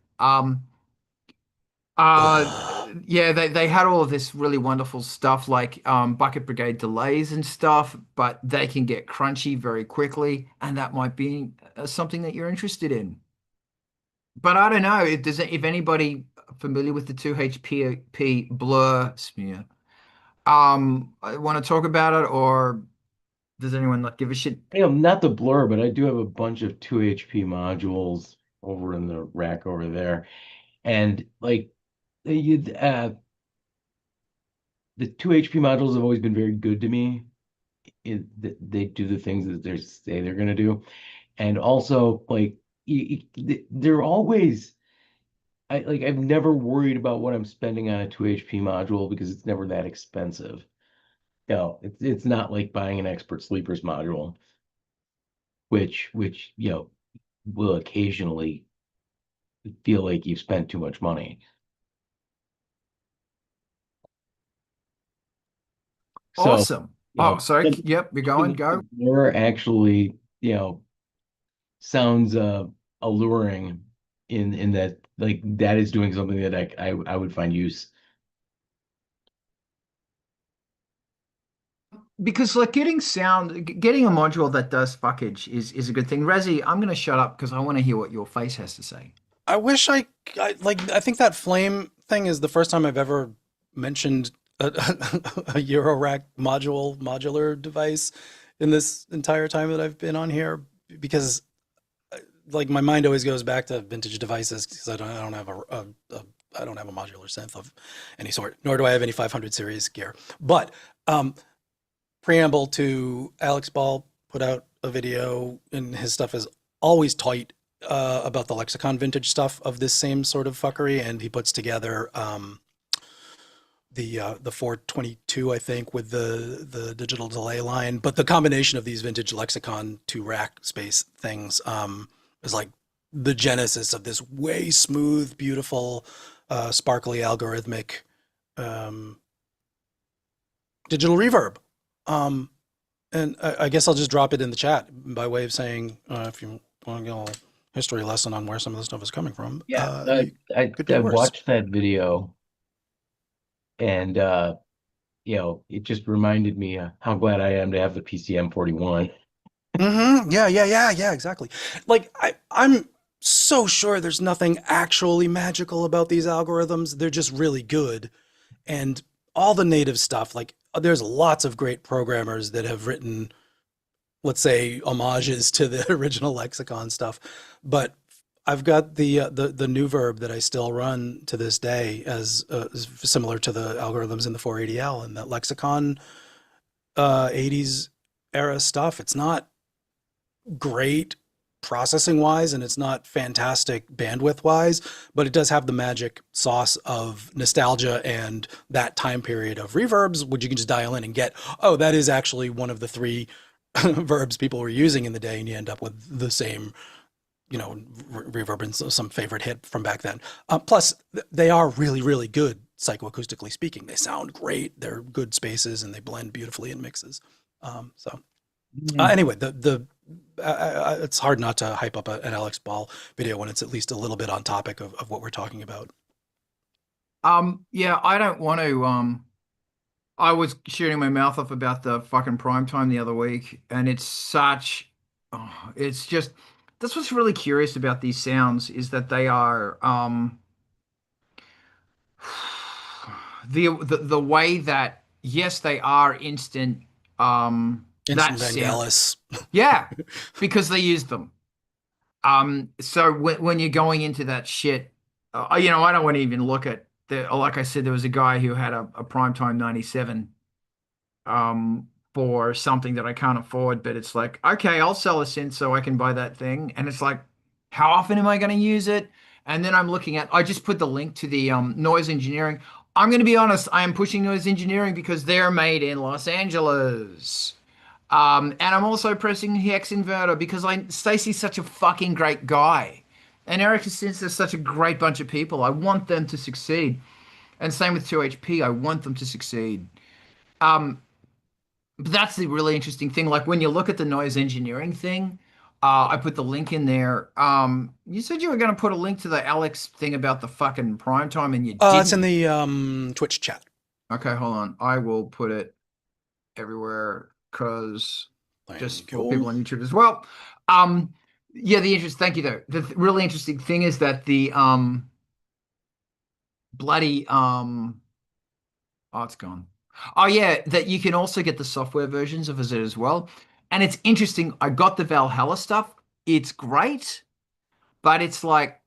Yeah, they had all of this really wonderful stuff like bucket brigade delays and stuff, but they can get crunchy very quickly, and that might be something that you're interested in. But I don't know if anybody familiar with the 2HP blur smear, want to talk about it, or does anyone not give a shit? Not the Blur, but I do have a bunch of 2HP modules over in the rack over there. And like the 2HP modules have always been very good to me. They do the things that they say they're going to do. And also, like, they're always, I've never worried about what I'm spending on a 2HP module because it's never that expensive. It's not like buying an expert sleepers module, which will occasionally feel like you've spent too much money. So, Awesome. Oh, sorry. but Yep, you're going. Go. the Blur actually, sounds alluring in that, like, that is doing something that I would find use. Because like getting getting a module that does fuckage is a good thing. Razzie, I'm gonna shut up because I want to hear what your face has to say. I wish I think that flame thing is the first time I've ever mentioned a Eurorack modular device in this entire time that I've been on here, because like my mind always goes back to vintage devices because I don't have I don't have a modular synth of any sort, nor do I have any 500 series gear. But preamble to Alex Ball put out a video, and his stuff is always tight about the Lexicon vintage stuff of this same sort of fuckery, and he puts together the 422, I think, with the digital delay line. But the combination of these vintage Lexicon to rack space things is like the genesis of this way smooth, beautiful, sparkly, algorithmic digital reverb. And I guess I'll just drop it in the chat by way of saying, if you want to get a little history lesson on where some of this stuff is coming from. Yeah, I watched that video, and you know, it just reminded me how glad I am to have the PCM 41. Yeah, exactly. Like I'm so sure there's nothing actually magical about these algorithms. They're just really good. And all the native stuff, like there's lots of great programmers that have written, let's say, homages to the original Lexicon stuff. But I've got the new verb that I still run to this day as similar to the algorithms in the 480L and that Lexicon 80s era stuff. It's not great processing wise, and it's not fantastic bandwidth wise, but it does have the magic sauce of nostalgia and that time period of reverbs, which you can just dial in and get, oh, that is actually one of the three verbs people were using in the day, and you end up with the same, you know, reverb and some favorite hit from back then. Plus, they are really, really good psychoacoustically speaking. They sound great. They're good spaces, and they blend beautifully in mixes. Anyway, it's hard not to hype up an Alex Ball video when it's at least a little bit on topic of what we're talking about. Yeah, I don't want to. I was shooting my mouth off about the fucking prime time the other week, and it's such. Oh, it's just. That's what's really curious about these sounds is that they are the way that yes, they are instant. That Instant Vangelis. Yeah, because they use them. So when you're going into that shit, you know, I don't want to even look at like I said, there was a guy who had a Primetime 97 for something that I can't afford, but it's like, okay, I'll sell a synth so I can buy that thing. And it's like, how often am I going to use it? And then I'm looking at, I just put the link to the noise engineering. I'm going to be honest, I am pushing noise engineering because they're made in Los Angeles. And I'm also pressing Hexinverter because Stacy's such a fucking great guy. And Eric Synths is such a great bunch of people. I want them to succeed. And same with 2HP. I want them to succeed. But that's the really interesting thing. Like when you look at the noise engineering thing, I put the link in there. You said you were going to put a link to the Alex thing about the fucking prime time, and you didn't. It's in the Twitch chat. Okay, hold on. I will put it everywhere because just for people on YouTube as well. Yeah, thank you though. The really interesting thing is that the bloody oh, it's gone. Oh yeah, that you can also get the software versions of it as well. And it's interesting. I got the Valhalla stuff. It's great, but it's like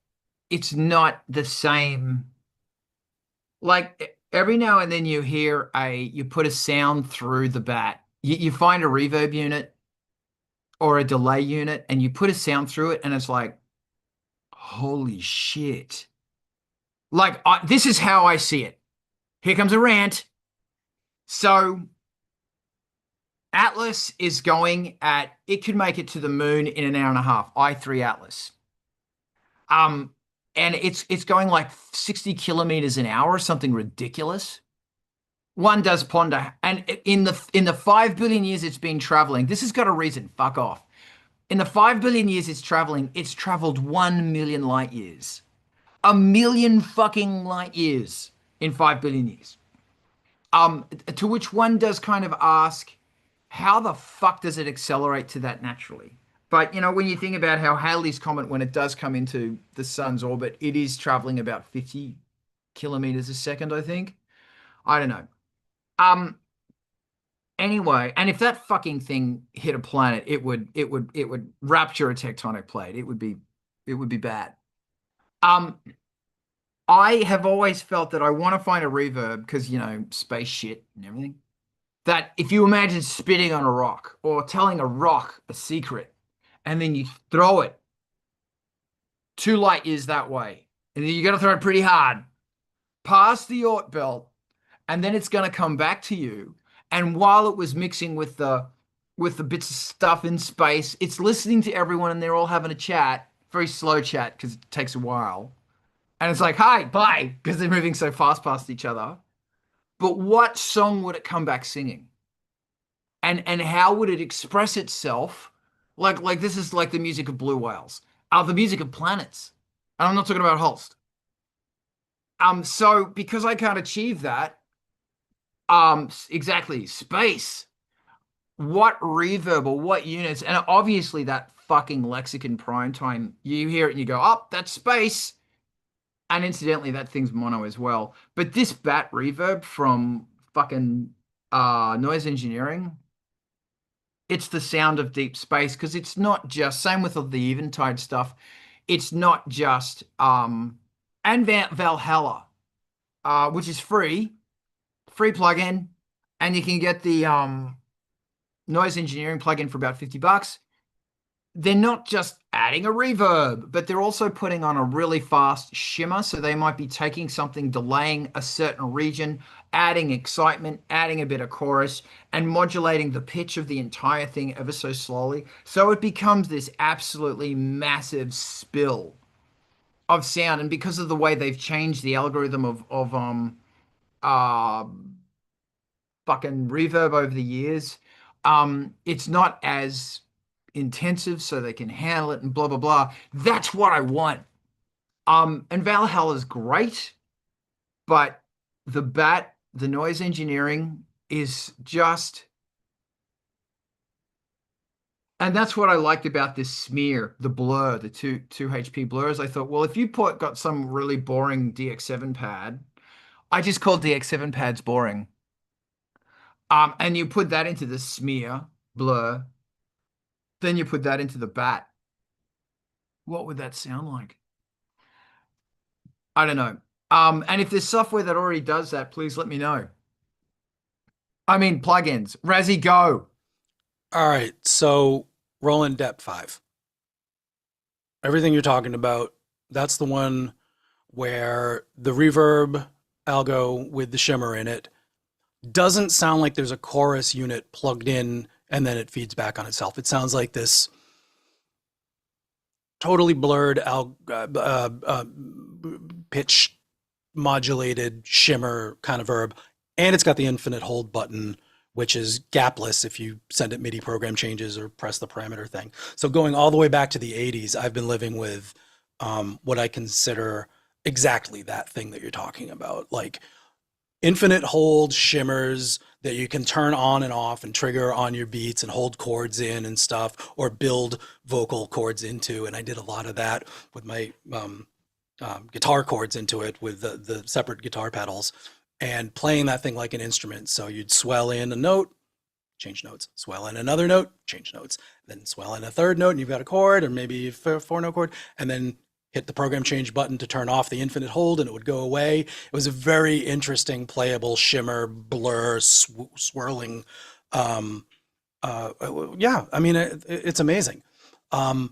it's not the same. Like every now and then you hear you put a sound through the bat. You find a reverb unit or a delay unit and you put a sound through it and it's like, holy shit. Like this is how I see it. Here comes a rant. So Atlas is going it could make it to the moon in an hour and a half. i3 Atlas. And it's going like 60 kilometers an hour or something ridiculous. One does ponder, and in the 5 billion years it's been traveling, this has got a reason. Fuck off. In the 5 billion years it's traveling, it's traveled 1 million light years. 1 million fucking light years in 5 billion years. To which one does kind of ask, how the fuck does it accelerate to that naturally? But, you know, when you think about how Halley's Comet, when it does come into the sun's orbit, it is traveling about 50 kilometers a second, I think. I don't know. Anyway, and if that fucking thing hit a planet, it would rapture a tectonic plate. It would be it would be bad. Um, I have always felt that I want to find a reverb because, space shit and everything. That if you imagine spitting on a rock or telling a rock a secret and then you throw it 2 light years that way, and then you got to throw it pretty hard past the Oort belt, and then it's going to come back to you. And while it was mixing with the bits of stuff in space, it's listening to everyone and they're all having a chat, very slow chat because it takes a while. And it's like, hi, bye, because they're moving so fast past each other. But what song would it come back singing? And how would it express itself? Like this is like the music of blue whales, the music of planets. And I'm not talking about Holst. So because I can't achieve that, exactly, space. What reverb or what units? And obviously that fucking lexicon prime time, you hear it and you go, oh, that's space. And incidentally, that thing's mono as well. But this bat reverb from fucking noise engineering, it's the sound of deep space because it's not just, same with the Eventide stuff. It's not just and Valhalla, which is free plugin, and you can get the noise engineering plugin for about $50. They're not just adding a reverb, but they're also putting on a really fast shimmer. So they might be taking something, delaying a certain region, adding excitement, adding a bit of chorus, and modulating the pitch of the entire thing ever so slowly. So it becomes this absolutely massive spill of sound. And because of the way they've changed the algorithm of uh fucking reverb over the years, it's not as intensive, so they can handle it and blah blah blah. That's what I want. And Valhalla is great, but the noise engineering is just, and that's what I liked about this smear, the blur, the two HP blurs. I thought, well, if you got some really boring DX7 pad, I just call DX7 pads boring. And you put that into the smear blur, then you put that into the bat. What would that sound like? I don't know. And if there's software that already does that, please let me know. I mean, plugins. Razi, go. All right, so Roland Dep 5. Everything you're talking about, that's the one where the reverb algo with the shimmer in it doesn't sound like there's a chorus unit plugged in and then it feeds back on itself. It sounds like this totally blurred pitch modulated shimmer kind of verb, and it's got the infinite hold button, which is gapless if you send it MIDI program changes or press the parameter thing. So going all the way back to the 80s, I've been living with what I consider exactly that thing that you're talking about, like infinite hold shimmers that you can turn on and off and trigger on your beats and hold chords in and stuff, or build vocal chords into. And I did a lot of that with my guitar chords into it with the separate guitar pedals, and playing that thing like an instrument. So you'd swell in a note, change notes, swell in another note, change notes, then swell in a third note and you've got a chord, or maybe a 4-note chord, and then hit the program change button to turn off the infinite hold and it would go away. It was a very interesting, playable shimmer, blur, swirling. Yeah, I mean, it's amazing. And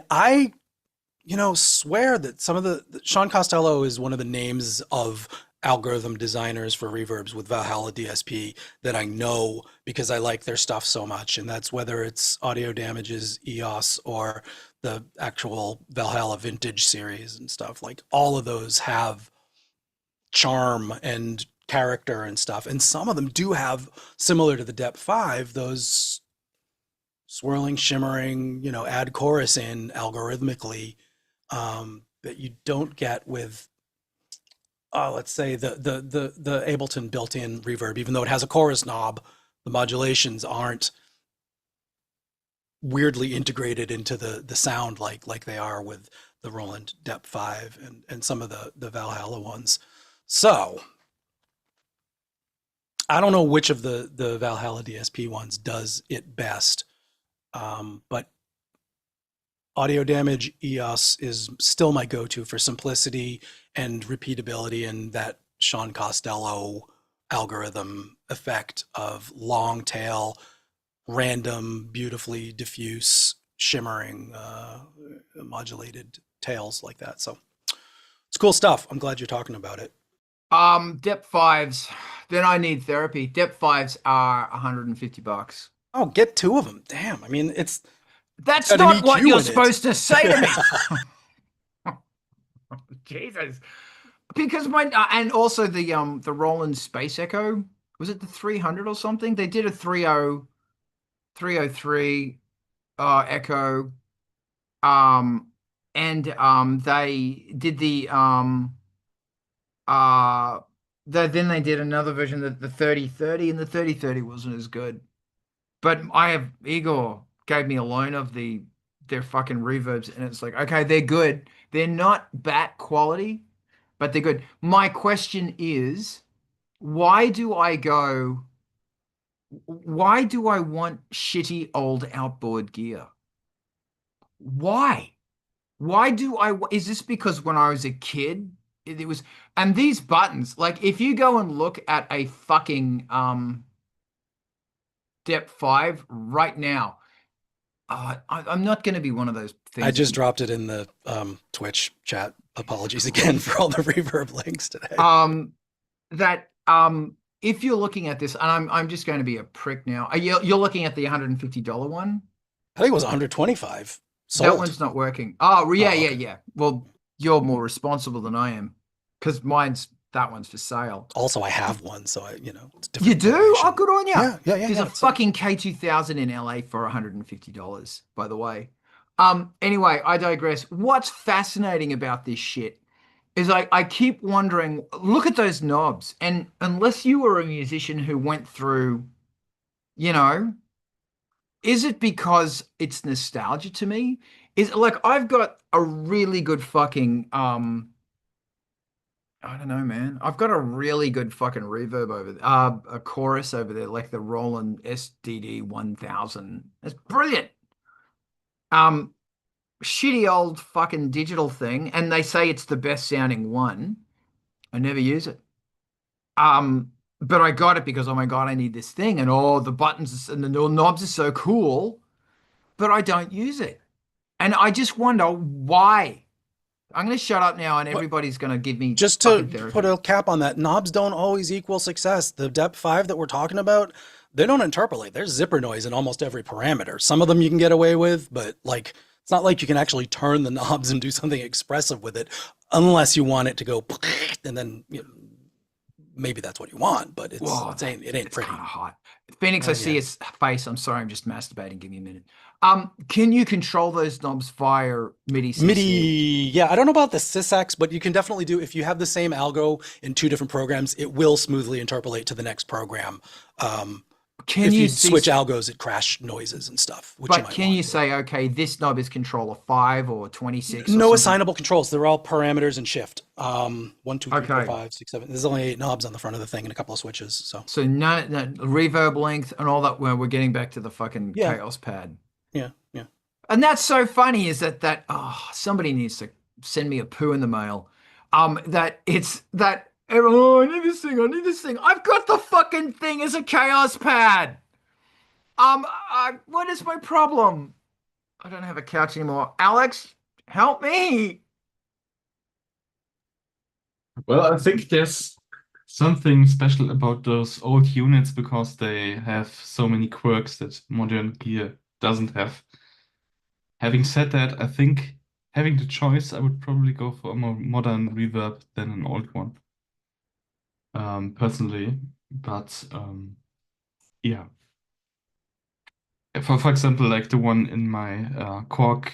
I, swear that some of Sean Costello is one of the names of algorithm designers for reverbs with Valhalla DSP that I know because I like their stuff so much. And that's whether it's Audio Damages, EOS, or the actual Valhalla Vintage series and stuff. Like all of those have charm and character and stuff. And some of them do have, similar to the Dep 5, those swirling, shimmering, add chorus in algorithmically that you don't get with let's say the Ableton built-in reverb. Even though it has a chorus knob, the modulations aren't weirdly integrated into the sound like they are with the Roland Dep 5 and some of the Valhalla ones. So I don't know which of the Valhalla DSP ones does it best, but Audio Damage EOS is still my go-to for simplicity and repeatability, and that Sean Costello algorithm effect of long tail, random, beautifully diffuse, shimmering, modulated tails like that. So it's cool stuff. I'm glad you're talking about it. Depth fives. Then I need therapy. Depth fives are $150. Oh, get 2 of them. Damn. I mean, That's got an not what EQ you're in it. supposed to say to me. Jesus. Because and also the Roland Space Echo, was it the 300 or something? They did a 303 Echo, and they did then they did another version, the 3030, and the 3030 wasn't as good. But Igor gave me a loan of their fucking reverbs, and it's like, okay, they're good. They're not bat quality, but they're good. My question is, why do I want shitty old outboard gear? Why? Is this because when I was a kid, it was, and these buttons, like if you go and look at a fucking Depth 5 right now, I'm not going to be one of those things. I just dropped it in the Twitch chat. Apologies again for all the reverb links today. If you're looking at this, and I'm just going to be a prick now. You're looking at the $150 one? I think it was 125. Sold. That one's not working. Oh, yeah, yeah. Well, you're more responsible than I am, because that one's for sale. Also, I have one, so it's different. You do? Oh, good on you. Yeah. There's a fucking K2000 in LA for $150, by the way. Anyway, I digress. What's fascinating about this shit is I keep wondering, look at those knobs, and unless you were a musician who went through, is it because it's nostalgia to me? Is like I've got a really good fucking I don't know, man. I've got a really good fucking reverb over there, a chorus over there, like the Roland SDD 1000. It's brilliant. Shitty old fucking digital thing, and they say it's the best sounding one. I never use it. But I got it because, oh my God, I need this thing, and the buttons and the knobs are so cool, but I don't use it. And I just wonder why. I'm going to shut up now, and everybody's going to give me just to put a cap on that. Knobs don't always equal success. The Depth 5 that we're talking about, they don't interpolate. There's zipper noise in almost every parameter. Some of them you can get away with, but like it's not like you can actually turn the knobs and do something expressive with it, unless you want it to go, and then maybe that's what you want. But it ain't pretty. Kind of hot. Phoenix, I see his face. I'm sorry, I'm just masturbating. Give me a minute. Can you control those knobs via MIDI? Yeah. I don't know about the SysX, but you can definitely do, if you have the same algo in 2 different programs, it will smoothly interpolate to the next program. If you switch algos, it crash noises and stuff. But can you say, okay, this knob is controller 5 or 26? No assignable controls. They're all parameters and shift. 1, 2, 3, 4, 5, 6, 7. There's only 8 knobs on the front of the thing and a couple of switches. So no reverb length and all that. Well, we're getting back to the fucking Chaos pad. Yeah. And that's so funny is that somebody needs to send me a poo in the mail. That it's that. Oh, I need this thing. I've got the fucking thing as a Chaos pad. What is my problem? I don't have a couch anymore. Alex, help me. Well, I think there's something special about those old units because they have so many quirks that modern gear doesn't have. Having said that, I think having the choice, I would probably go for a more modern reverb than an old one. Personally, but yeah. For example, like the one in my Korg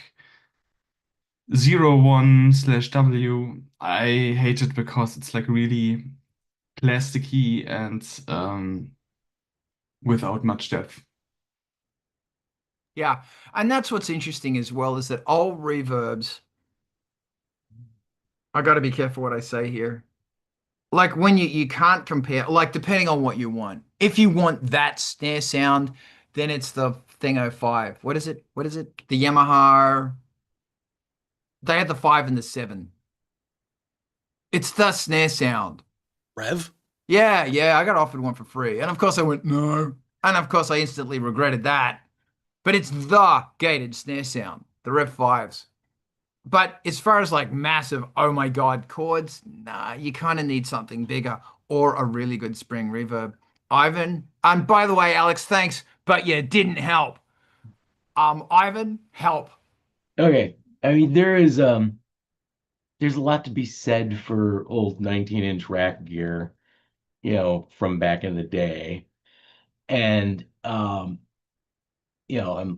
01/W, I hate it because it's like really plasticky and without much depth. Yeah, and that's what's interesting as well, is that old reverbs, I got to be careful what I say here. Like when you can't compare, like depending on what you want. If you want that snare sound, then it's the Thing 05. What is it? The Yamaha They had the 5 and the 7. It's the snare sound. Rev? Yeah, yeah, I got offered one for free. And of course I went, no. And of course I instantly regretted that. But it's the gated snare sound, the Rev 5s. But as far as like massive, oh my God, chords, nah, you kind of need something bigger or a really good spring reverb. Ivan, and by the way, Alex, thanks, but you didn't help. Ivan, help. Okay. I mean, there's a lot to be said for old 19-inch rack gear, from back in the day. And I'm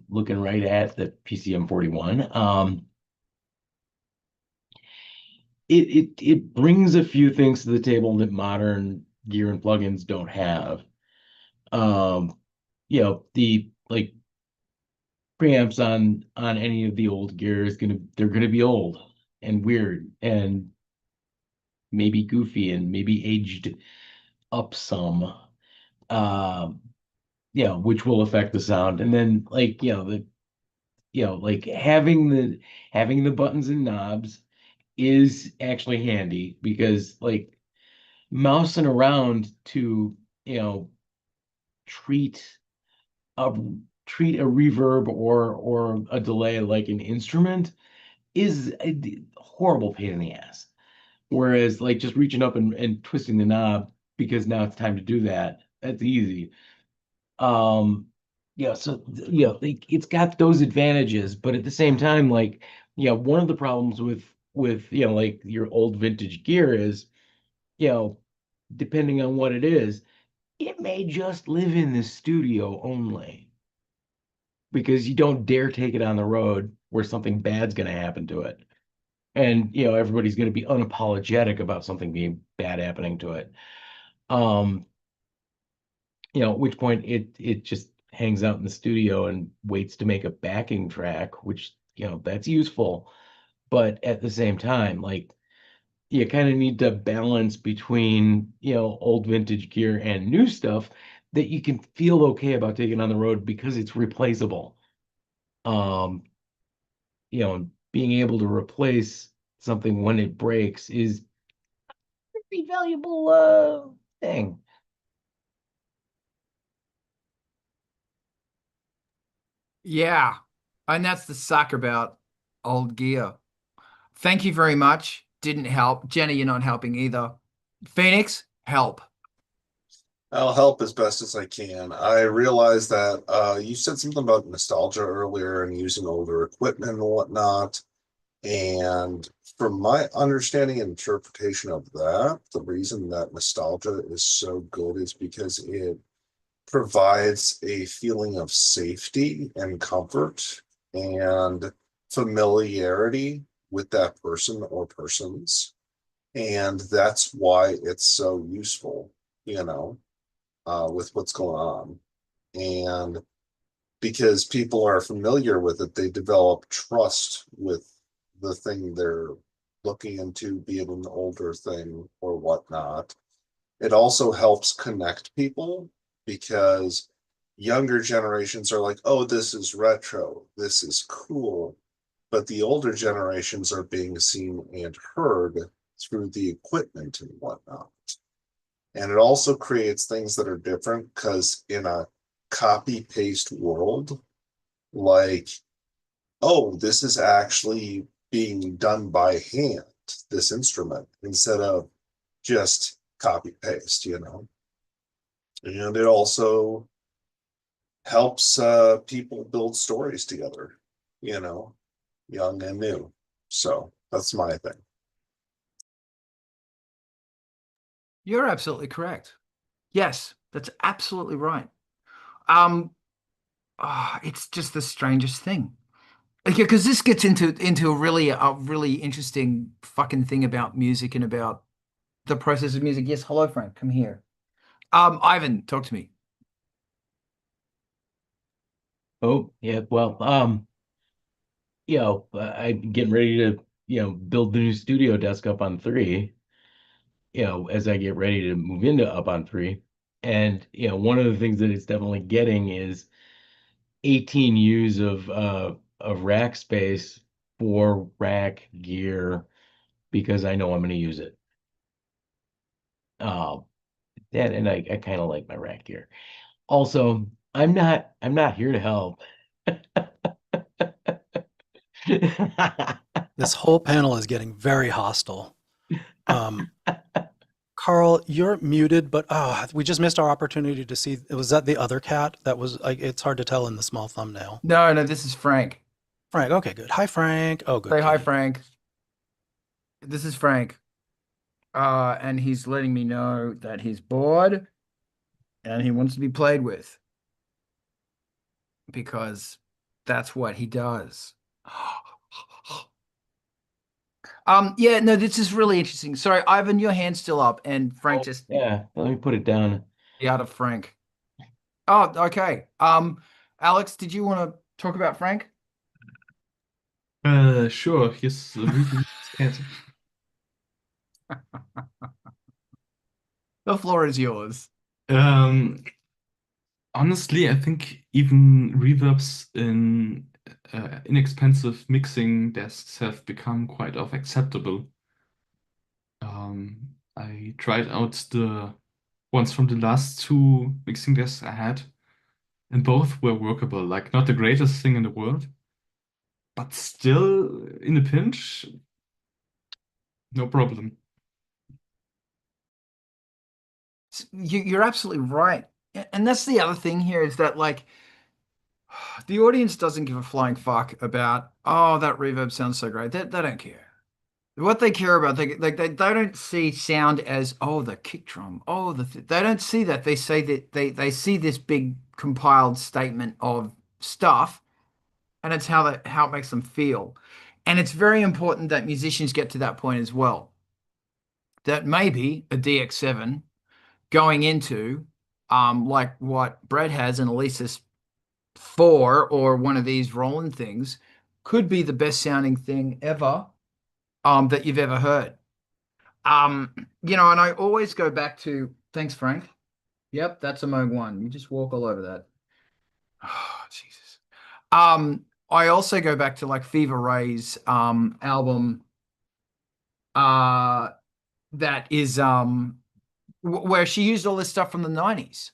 looking right at the PCM 41. It brings a few things to the table that modern gear and plugins don't have. Um, the like preamps on any of the old gear they're gonna be old and weird and maybe goofy and maybe aged up some. Um, which will affect the sound. And then like having the buttons and knobs is actually handy because like mousing around to, treat a treat a reverb or a delay like an instrument is a horrible pain in the ass. Whereas like just reaching up and twisting the knob because now it's time to do that, that's easy. Um, so like it's got those advantages, but at the same time, like, one of the problems with like your old vintage gear is, you know, depending on what it is, it may just live in the studio only because you don't dare take it on the road where something bad's going to happen to it. And, everybody's going to be unapologetic about something being bad happening to it. Um, at which point it just hangs out in the studio and waits to make a backing track, which, that's useful. But at the same time, like you kind of need to balance between, old vintage gear and new stuff that you can feel okay about taking on the road because it's replaceable. Um, being able to replace something when it breaks is a pretty valuable thing. Yeah. And that's the suck about old gear. Thank you very much. Didn't help. Jenny, you're not helping either. Phoenix, help. I'll help as best as I can. I realize that you said something about nostalgia earlier and using older equipment and whatnot. And from my understanding and interpretation of that, the reason that nostalgia is so good is because it provides a feeling of safety and comfort and familiarity with that person or persons. And that's why it's so useful, with what's going on. And because people are familiar with it, they develop trust with the thing they're looking into, be it an older thing or whatnot. It also helps connect people because younger generations are like, oh, this is retro, this is cool. But the older generations are being seen and heard through the equipment and whatnot. And it also creates things that are different because in a copy paste world, like, oh, this is actually being done by hand, this instrument, instead of just copy paste. And it also helps people build stories together, young and new. So that's my thing. You're absolutely correct. Yes, that's absolutely right. Um, it's just the strangest thing. Because this gets into a really interesting fucking thing about music and about the process of music. Yes, hello, Frank, come here. Ivan, talk to me. Oh, yeah. Well, I'm getting ready to, build the new studio desk up on 3, as I get ready to move into up on 3. And, one of the things that it's definitely getting is 18 U's of rack space for rack gear because I know I'm going to use it. Uh, and I kind of like my rack gear. Also, I'm not here to help. This whole panel is getting very hostile. Carl, you're muted, but we just missed our opportunity to see. Was that the other cat? That was like it's hard to tell in the small thumbnail. No, no, this is Frank. Frank, okay, good. Hi, Frank. Oh, good. Say hi, kitty. Frank. This is Frank. And he's letting me know that he's bored and he wants to be played with because that's what he does. Yeah, no, this is really interesting. Sorry, Ivan, your hand's still up, and Frank just Yeah, let me put it down. out of Frank. Oh, okay. Alex, did you want to talk about Frank? Sure. He's really scared. The floor is yours. Um, Honestly, I think even reverbs in inexpensive mixing desks have become quite of acceptable. I tried out the ones from the last two mixing desks I had, and both were workable. Like, not the greatest thing in the world, but still, in a pinch, no problem. You're absolutely right. And that's the other thing here is that, like, the audience doesn't give a flying fuck about, oh, that reverb sounds so great. They don't care. What they care about, they don't see sound as, oh, the kick drum, oh, they don't see that. They say that they see this big compiled statement of stuff, and it's how it makes them feel. And it's very important that musicians get to that point as well. That maybe a DX7 going into like what Brett has an Alesis 4 or one of these Roland things could be the best sounding thing ever that you've ever heard. And I always go back to, thanks, Frank. Yep, that's a Moog 1. You just walk all over that. Oh, Jesus. I also go back to like Fever Ray's album uh that is where she used all this stuff from the 90s.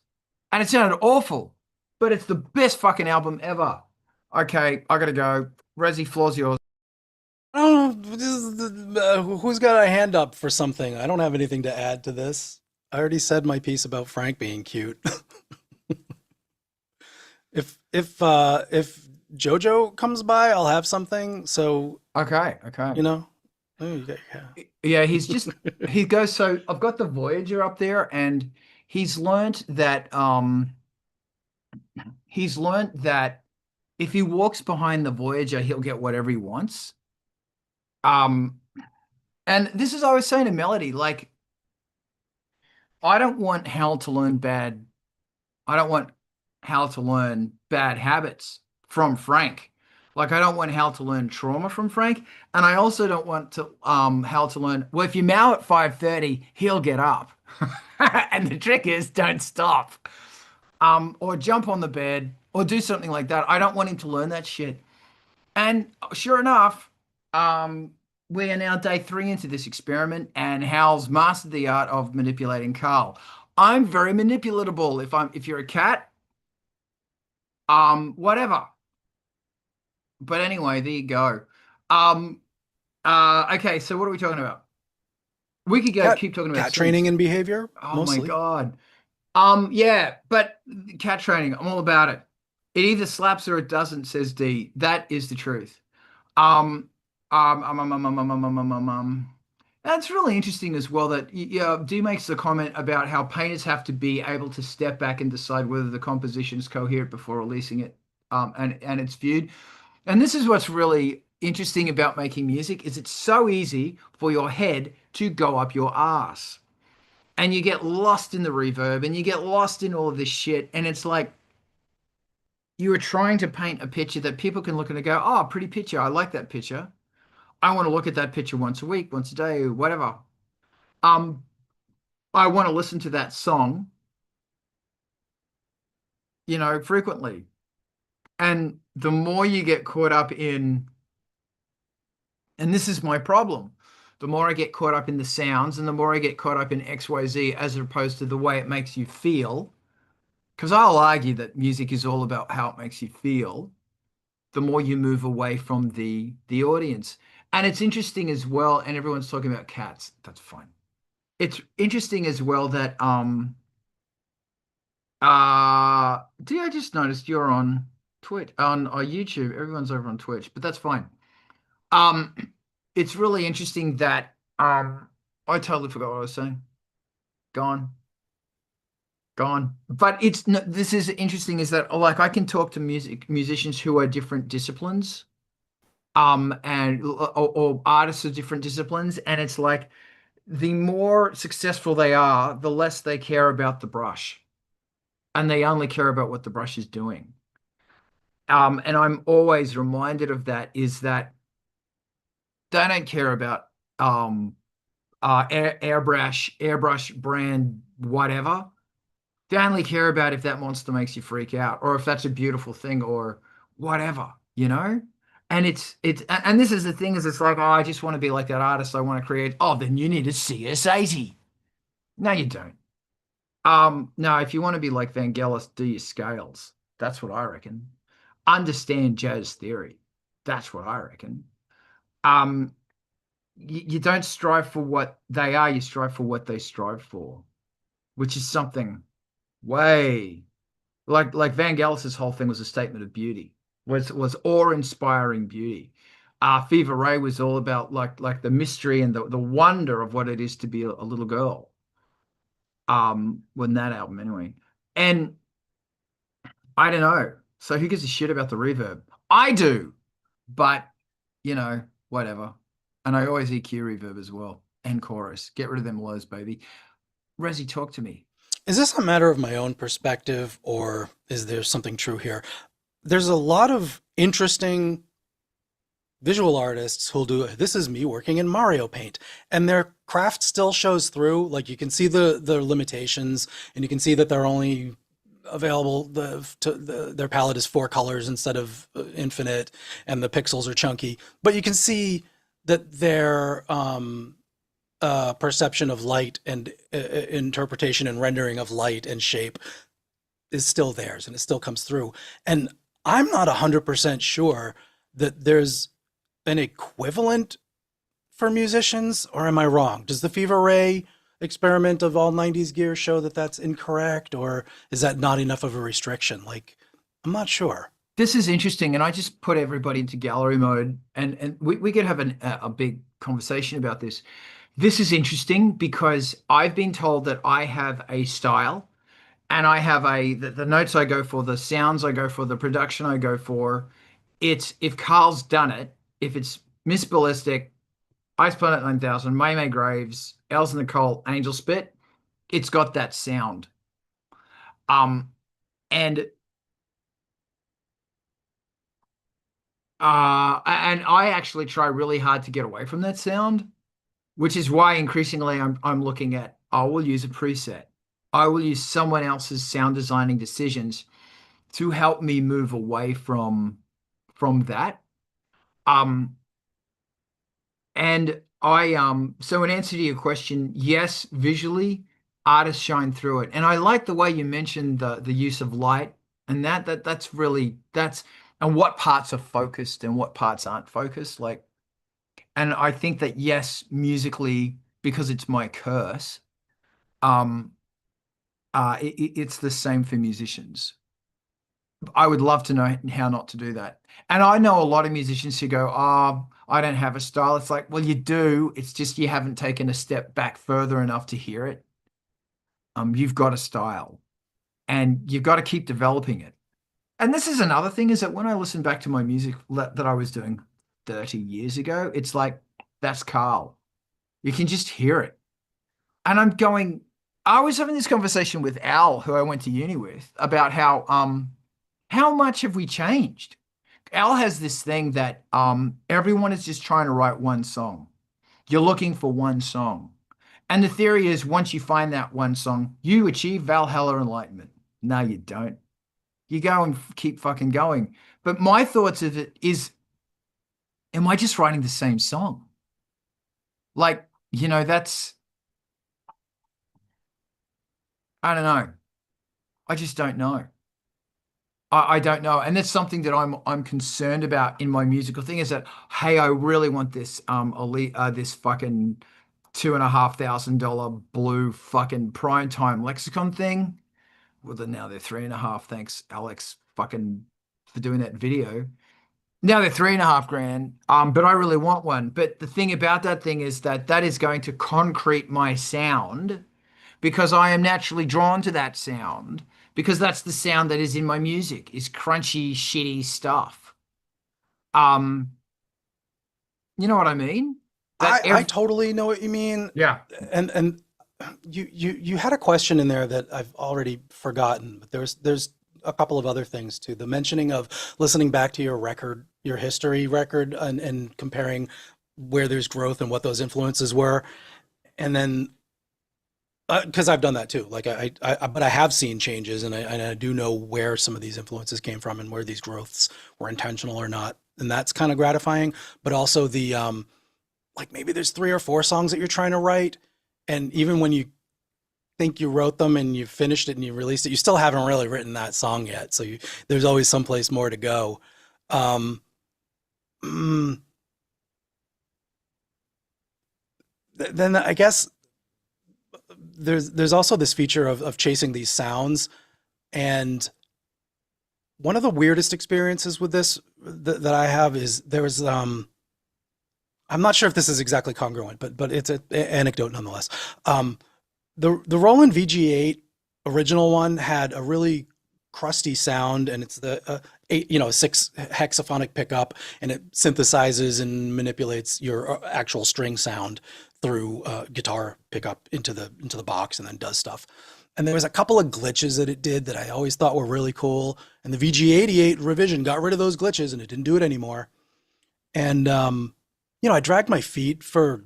And it sounded awful, but it's the best fucking album ever. Okay, I gotta go. Resi, floor's yours. I don't know. Who's got a hand up for something? I don't have anything to add to this. I already said my piece about Frank being cute. If Jojo comes by, I'll have something. So Okay. Yeah, he goes, so I've got the Voyager up there, and he's learned that if he walks behind the Voyager, he'll get whatever he wants. Um, and this is, I was saying to Melody, like, I don't want Hal to learn bad. I don't want Hal to learn bad habits from Frank. Like, I don't want Hal to learn trauma from Frank, and I also don't want to Hal to learn, well, if you mow at 5:30, he'll get up. And the trick is don't stop. Or jump on the bed or do something like that. I don't want him to learn that shit. And sure enough, we are now day 3 into this experiment, and Hal's mastered the art of manipulating Carl. I'm very manipulatable. If you're a cat, whatever. But anyway, there you go. Okay, so what are we talking about? We could keep talking about cat training and behavior. Oh mostly. my God. Yeah, but cat training, I'm all about it. It either slaps or it doesn't, says D. That is the truth. That's really interesting as well that D makes the comment about how painters have to be able to step back and decide whether the composition is coherent before releasing it, and it's viewed. And this is what's really interesting about making music is it's so easy for your head to go up your ass. And you get lost in the reverb and you get lost in all of this shit. And it's like you are trying to paint a picture that people can look at and go, oh, pretty picture. I like that picture. I want to look at that picture once a week, once a day, whatever. I want to listen to that song, frequently. And the more you get caught up in And this is my problem. The more I get caught up in the sounds and the more I get caught up in XYZ as opposed to the way it makes you feel, because I'll argue that music is all about how it makes you feel, the more you move away from the audience. And it's interesting as well, and everyone's talking about cats. That's fine. It's interesting as well that I just noticed you're on Twitch on YouTube. Everyone's over on Twitch, but that's fine. Um, it's really interesting that I totally forgot what I was saying. Gone. Gone. But it's no, this is interesting is that like I can talk to musicians who are different disciplines, and or artists of different disciplines, and it's like the more successful they are, the less they care about the brush, and they only care about what the brush is doing. And I'm always reminded of that is that they don't care about airbrush brand whatever. They only care about if that monster makes you freak out or if that's a beautiful thing or whatever, you know? And and this is the thing is it's like, oh, I just want to be like that artist I want to create. Oh, then you need a CS80. No, you don't. No, if you want to be like Vangelis, do your scales. That's what I reckon. Understand jazz theory. That's what I reckon. Um, you don't strive for what they are, you strive for what they strive for, which is something way like Vangelis's whole thing was a statement of beauty, was awe-inspiring beauty. Fever Ray was all about like the mystery and the wonder of what it is to be a little girl. When that album anyway. And I don't know. So who gives a shit about the reverb? I do, but whatever. And I always EQ reverb as well and chorus. Get rid of them lows, baby. Resi, talk to me. Is this a matter of my own perspective, or is there something true here? There's a lot of interesting visual artists who'll do this is me working in Mario Paint, and their craft still shows through. Like you can see the limitations, and you can see that they're only available their palette is 4 colors instead of infinite, and the pixels are chunky. But you can see that their perception of light and interpretation and rendering of light and shape is still theirs, and it still comes through. And I'm not 100% sure that there's an equivalent for musicians, or am I wrong? Does the Fever Ray experiment of all 90s gear show that that's incorrect, or is that not enough of a restriction? Like, I'm not sure. This is interesting, and I just put everybody into gallery mode, and we could have a big conversation about this. This is interesting because I've been told that I have a style and I have the notes I go for, the sounds I go for, the production I go for. It's if Carl's done it, if it's Miss Ballistic, Ice Planet 9000, May Graves, Els Nicole, Angelspit, it's got that sound. And I actually try really hard to get away from that sound, which is why increasingly I'm looking at, I will use a preset. I will use someone else's sound designing decisions to help me move away from that. And so in answer to your question, yes, visually artists shine through it. And I like the way you mentioned the use of light, and that's really and what parts are focused and what parts aren't focused. And I think that yes, musically, because it's my curse, it's the same for musicians. I would love to know how not to do that. And I know a lot of musicians who go, "Oh, I don't have a style." It's like, well, you do. It's just you haven't taken a step back further enough to hear it. You've got a style, and you've got to keep developing it. And this is another thing, is that when I listen back to my music that I was doing 30 years ago, it's like, that's Carl. You can just hear it. And I was having this conversation with Al, who I went to uni with, about how much have we changed? Al has this thing that everyone is just trying to write one song. You're looking for one song. And the theory is once you find that one song, you achieve Valhalla enlightenment. No, you don't. You go and keep fucking going. But my thoughts of it is, am I just writing the same song? Like, that's, I don't know. I just don't know. I don't know. And that's something that I'm concerned about in my musical thing is that, hey, I really want this elite this fucking $2,500 blue fucking primetime lexicon thing. Well, then now they're 3.5. Thanks, Alex, fucking for doing that video. Now they're 3.5 grand. But I really want one. But the thing about that thing is that that is going to concrete my sound because I am naturally drawn to that sound because that's the sound that is in my music is crunchy, shitty stuff. Um, you know what I mean? I totally know what you mean. Yeah. And you had a question in there that I've already forgotten, but there's a couple of other things too. The mentioning of listening back to your record, your history record, and comparing where there's growth and what those influences were, and then because I've done that too. Like but I have seen changes, and I do know where some of these influences came from and where these growths were intentional or not, and that's kind of gratifying. But also the like maybe there's 3 or 4 songs that you're trying to write, and even when you think you wrote them and you finished it and you released it, you still haven't really written that song yet. So there's always someplace more to go. Um, mm, then I guess there's also this feature of chasing these sounds, and one of the weirdest experiences with this that I have is there was I'm not sure if this is exactly congruent, but it's an anecdote nonetheless. The Roland VG8 original one had a really crusty sound, and it's the 6 hexaphonic pickup, and it synthesizes and manipulates your actual string sound through guitar pickup into the box, and then does stuff. And there was a couple of glitches that it did that I always thought were really cool, and the VG88 revision got rid of those glitches, and it didn't do it anymore. And I dragged my feet for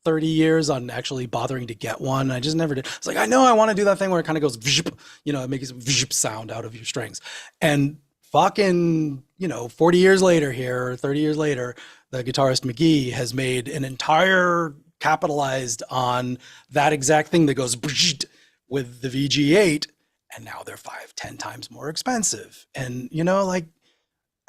30 years on actually bothering to get one. I just never did. It's like, I know I want to do that thing where it kind of goes, it makes a sound out of your strings. And fucking, 40 years later here, or 30 years later, the guitarist McGee has made an entire capitalized on that exact thing that goes with the VG8. And now they're 5-10 times more expensive. And,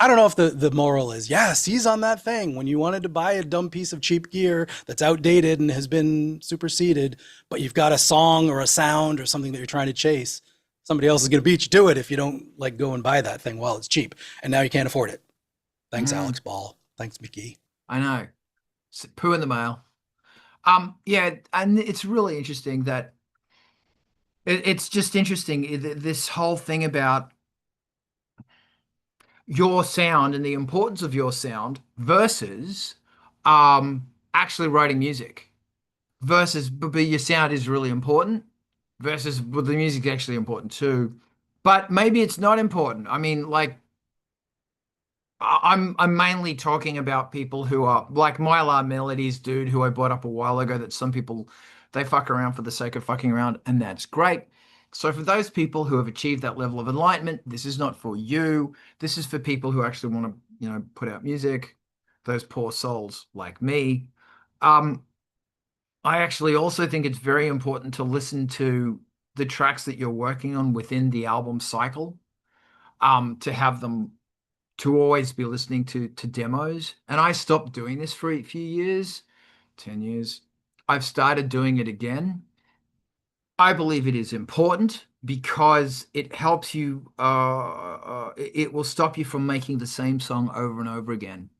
I don't know if the moral is, yeah, seize on that thing when you wanted to buy a dumb piece of cheap gear that's outdated and has been superseded, but you've got a song or a sound or something that you're trying to chase. Somebody else is going to beat you to it if you don't go and buy that thing while it's cheap. And now you can't afford it. Thanks, Alex Ball. Thanks, Mickey. I know. Poo in the mail. Yeah, and it's really interesting that it's just interesting this whole thing about your sound and the importance of your sound versus actually writing music versus but your sound is really important versus the music's actually important too, but maybe it's not important. I mean, like I'm mainly talking about people who are like Mylar Melodies dude who I brought up a while ago, that some people they fuck around for the sake of fucking around, and that's great. So for those people who have achieved that level of enlightenment, this is not for you. This is for people who actually want to, put out music, those poor souls like me. Um, I actually also think it's very important to listen to the tracks that you're working on within the album cycle, to have them to always be listening to demos. And I stopped doing this for a few years, 10 years. I've started doing it again. I believe it is important because it helps you, it will stop you from making the same song over and over again.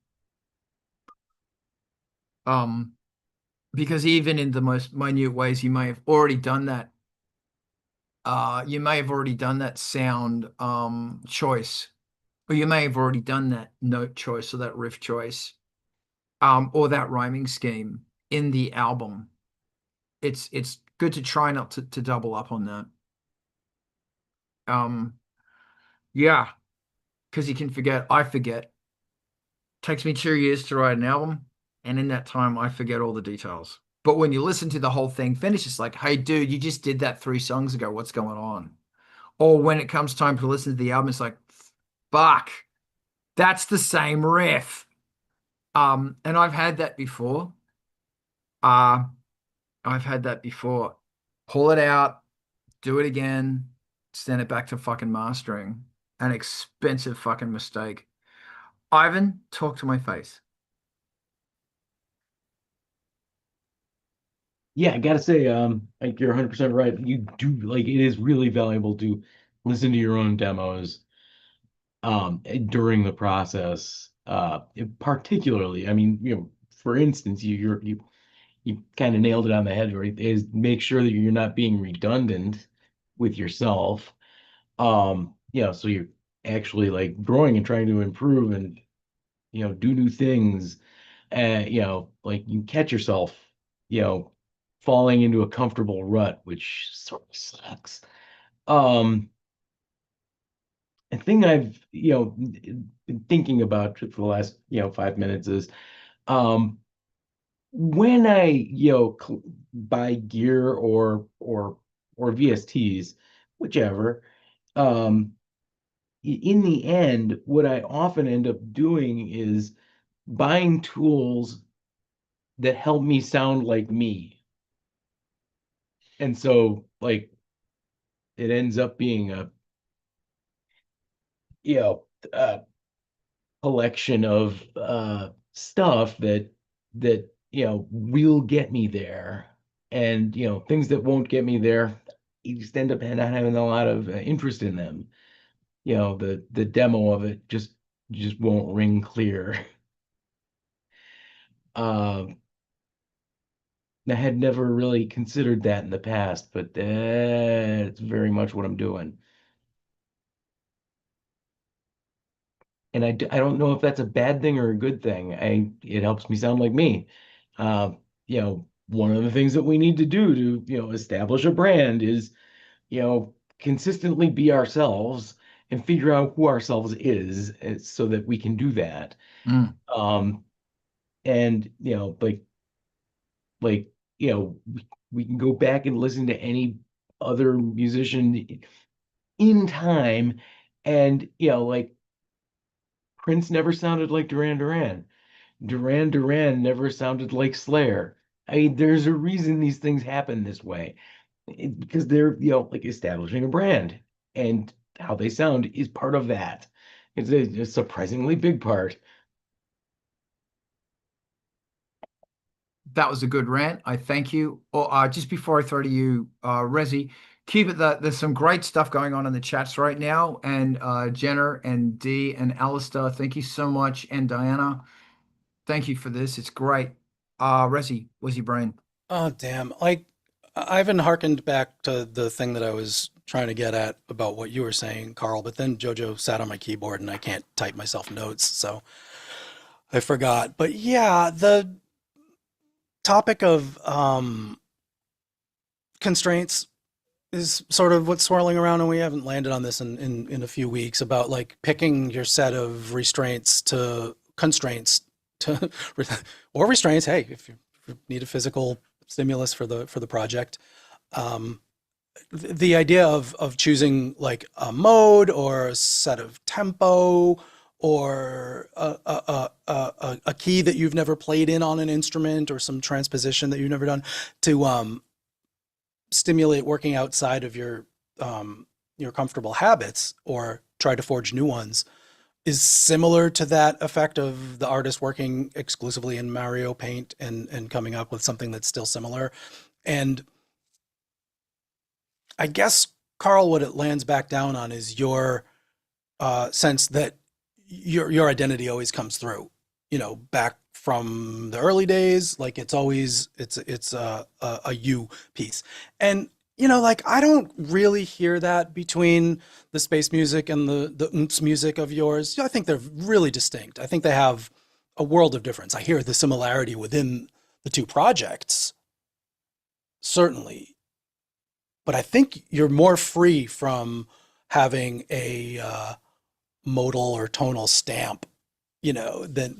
Because even in the most minute ways, you may have already done that. You may have already done that sound choice, or you may have already done that note choice or that riff choice, or that rhyming scheme in the album. It's good to try not to double up on that. Yeah, because you can forget. I forget. Takes me 2 years to write an album, and in that time, I forget all the details. But when you listen to the whole thing finish, it's like, hey, dude, you just did that 3 songs ago. What's going on? Or when it comes time to listen to the album, it's like, fuck, that's the same riff. And I've had that before. Uh, I've had that before. Pull it out, do it again, send it back to fucking mastering. An expensive fucking mistake. Ivan, talk to my face. Yeah, I gotta say, like you're 100% right. You do like it is really valuable to listen to your own demos during the process. Particularly, I mean, for instance, you kind of nailed it on the head, right? Is make sure that you're not being redundant with yourself. So you're actually like growing and trying to improve and do new things. And like you catch yourself, you know, falling into a comfortable rut, which sort of sucks. Um, a thing I've, been thinking about for the last, 5 minutes is, um, when I, buy gear or VSTs, whichever, um, in the end, what I often end up doing is buying tools that help me sound like me. And so like it ends up being a you know a collection of stuff that will get me there. And things that won't get me there, you just end up not having a lot of interest in them. The demo of it just won't ring clear. Um I had never really considered that in the past, but that's very much what I'm doing. And I don't know if that's a bad thing or a good thing. It helps me sound like me. One of the things that we need to do to, establish a brand is, consistently be ourselves and figure out who ourselves is so that we can do that. Mm. Um, and, like, we can go back and listen to any other musician in time and, like Prince never sounded like Duran Duran. Duran Duran never sounded like Slayer. I mean, there's a reason these things happen this way. Because they're, like establishing a brand, and how they sound is part of that. It's a surprisingly big part. That was a good rant. I thank you. Or just before I throw to you, Rezi, keep it that there's some great stuff going on in the chats right now. And Jenner and Dee and Alistair, thank you so much. And Diana, thank you for this. It's great. Rezi, where's your brain? Oh, damn. Like, Ivan harkened back to the thing that I was trying to get at about what you were saying, Carl, but then Jojo sat on my keyboard and I can't type myself notes, so I forgot. But yeah, the topic of constraints is sort of what's swirling around, and we haven't landed on this in a few weeks about like picking your set of restraints to constraints to or restraints. Hey, if you need a physical stimulus for the project, um, the idea of choosing like a mode or a set of tempo or a key that you've never played in on an instrument or some transposition that you've never done to stimulate working outside of your comfortable habits or try to forge new ones is similar to that effect of the artist working exclusively in Mario Paint and coming up with something that's still similar. And I guess, Carl, what it lands back down on is your sense that your identity always comes through, back from the early days, like it's a you piece. And like I don't really hear that between the space music and the oomph music of yours. I think they're really distinct. I think they have a world of difference. I hear the similarity within the two projects, certainly, but I think you're more free from having a modal or tonal stamp, than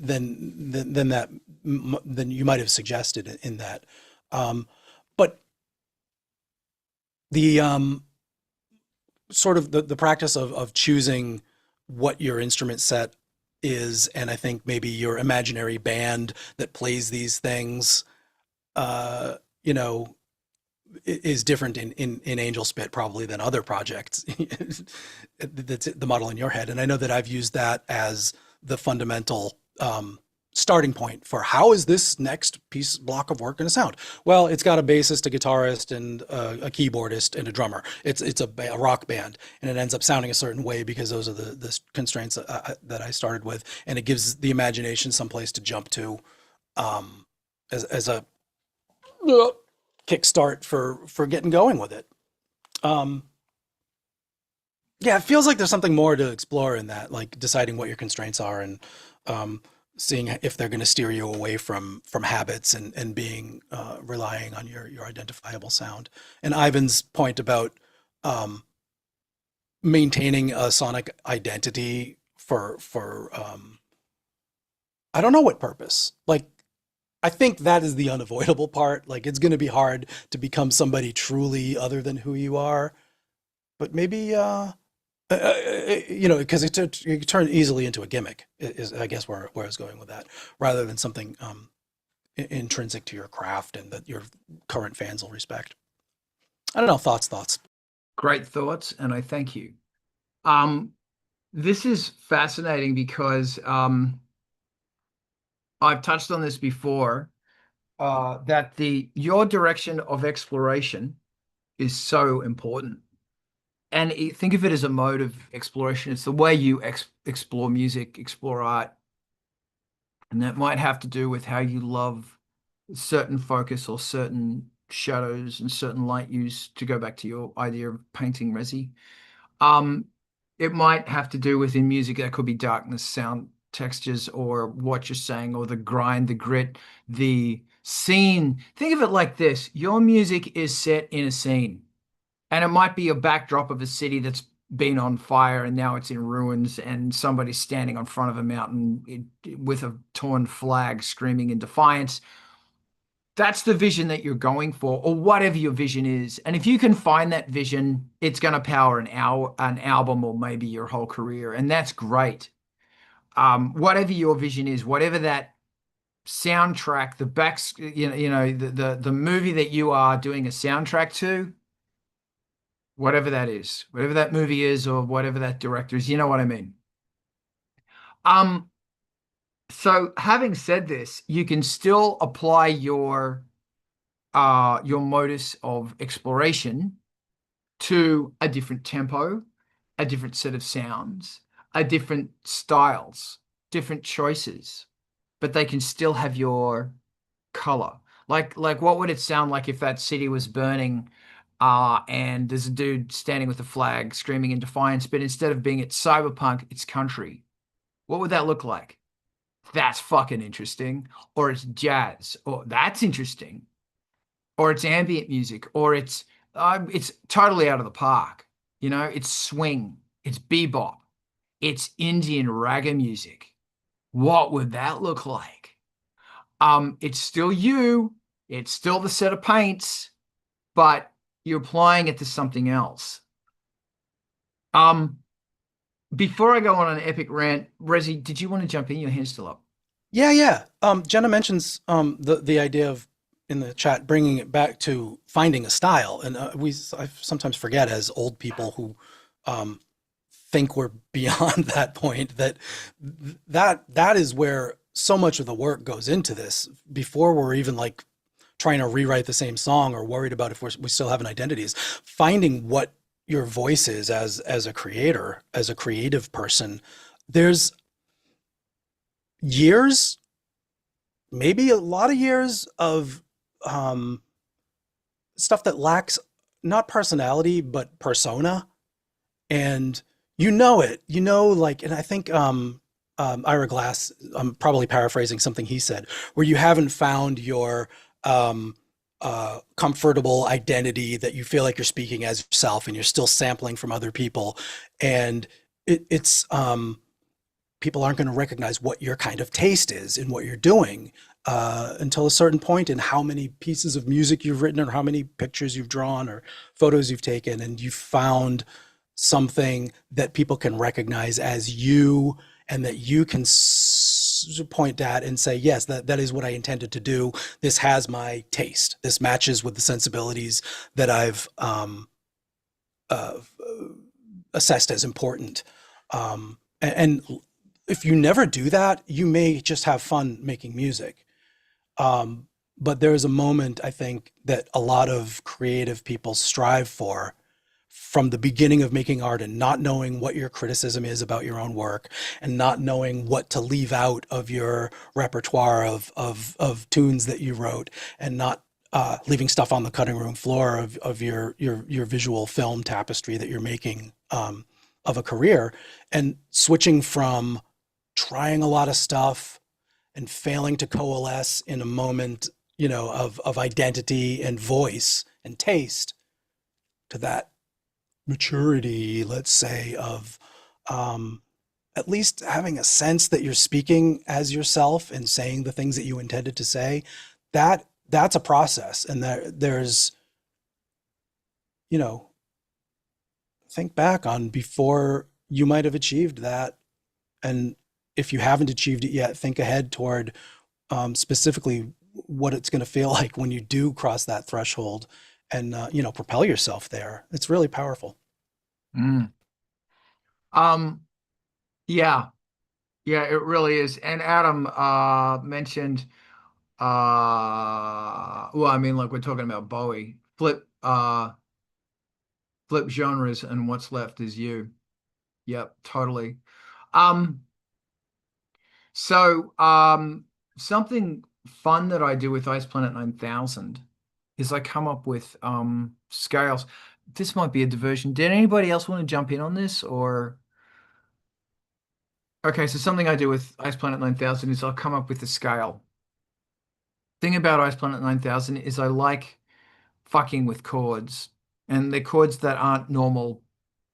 you might have suggested in that. But the sort of the practice of choosing what your instrument set is, and I think maybe your imaginary band that plays these things, you know, is different in Angelspit probably than other projects. That's the model in your head. And I know that I've used that as the fundamental starting point for how is this next piece block of work going to sound? Well, it's got a bassist, a guitarist, and a keyboardist and a drummer. It's a rock band, and it ends up sounding a certain way because those are the constraints that I started with, and it gives the imagination someplace to jump to as a kickstart for getting going with it. Yeah, it feels like there's something more to explore in that, like deciding what your constraints are and seeing if they're going to steer you away from habits and being relying on your identifiable sound. And Ivan's point about maintaining a sonic identity for I don't know what purpose. Like, I think that is the unavoidable part. Like, it's going to be hard to become somebody truly other than who you are, but maybe because it can turn easily into a gimmick. Is I guess where I was going with that, rather than something intrinsic to your craft and that your current fans will respect. I don't know. Thoughts. Great thoughts, and I thank you. This is fascinating because I've touched on this before, that your direction of exploration is so important. And think of it as a mode of exploration. It's the way you explore music, explore art. And that might have to do with how you love certain focus or certain shadows and certain light use, to go back to your idea of painting resi. It might have to do with, in music, that could be darkness, sound textures, or what you're saying, or the grind, the grit, the scene. Think of it like this. Your music is set in a scene. And it might be a backdrop of a city that's been on fire and now it's in ruins, and somebody's standing on front of a mountain with a torn flag screaming in defiance. That's the vision that you're going for, or whatever your vision is. And if you can find that vision, it's going to power an album, or maybe your whole career. And that's great. Whatever your vision is, whatever that soundtrack, the movie that you are doing a soundtrack to, whatever that is, whatever that movie is, or whatever that director is, you know what I mean? So having said this, you can still apply your modus of exploration to a different tempo, a different set of sounds, a different styles, different choices, but they can still have your color. Like what would it sound like if that city was burning, and there's a dude standing with a flag screaming in defiance, but instead of being it's cyberpunk, it's country? What would that look like? That's fucking interesting. Or it's jazz, or that's interesting. Or it's ambient music, or it's totally out of the park. It's swing, it's bebop, it's Indian ragga music. What would that look like? It's still you, it's still the set of paints, but you're applying it to something else. Before I go on an epic rant, Rezi, did you want to jump in? Your hand's still up. Yeah. Jenna mentions the idea of, in the chat, bringing it back to finding a style, and I sometimes forget, as old people who think we're beyond that point, that is where so much of the work goes into this, before we're even like trying to rewrite the same song or worried about if we still have an identity, is finding what your voice is as a creator, as a creative person. There's years, maybe a lot of years of stuff that lacks not personality but persona, and it, like, and I think Ira Glass, I'm probably paraphrasing something he said, where you haven't found your comfortable identity that you feel like you're speaking as yourself, and you're still sampling from other people, and it's people aren't going to recognize what your kind of taste is in what you're doing until a certain point, in how many pieces of music you've written, or how many pictures you've drawn, or photos you've taken, and you've found something that people can recognize as you, and that you can point at and say, yes, that is what I intended to do. This has my taste. This matches with the sensibilities that I've uh, assessed as important. And if you never do that, you may just have fun making music. But there is a moment, I think, that a lot of creative people strive for from the beginning of making art, and not knowing what your criticism is about your own work, and not knowing what to leave out of your repertoire of tunes that you wrote, and not leaving stuff on the cutting room floor of your visual film tapestry that you're making of a career, and switching from trying a lot of stuff and failing to coalesce in a moment, of identity and voice and taste, to that maturity, let's say, of at least having a sense that you're speaking as yourself and saying the things that you intended to say. That's a process, and there's, think back on before you might have achieved that, and if you haven't achieved it yet, think ahead toward specifically what it's going to feel like when you do cross that threshold, and propel yourself there. It's really powerful. Mm. Yeah, yeah, it really is. And Adam mentioned well, I mean, like we're talking about Bowie, flip genres, and what's left is you. Yep, totally. Um, so something fun that I do with Ice Planet 9000 is I come up with scales. This might be a diversion. Did anybody else want to jump in on this, or? Okay, so something I do with Ice Planet 9000 is I'll come up with a scale. Thing about Ice Planet 9000 is I like fucking with chords, and they're chords that aren't normal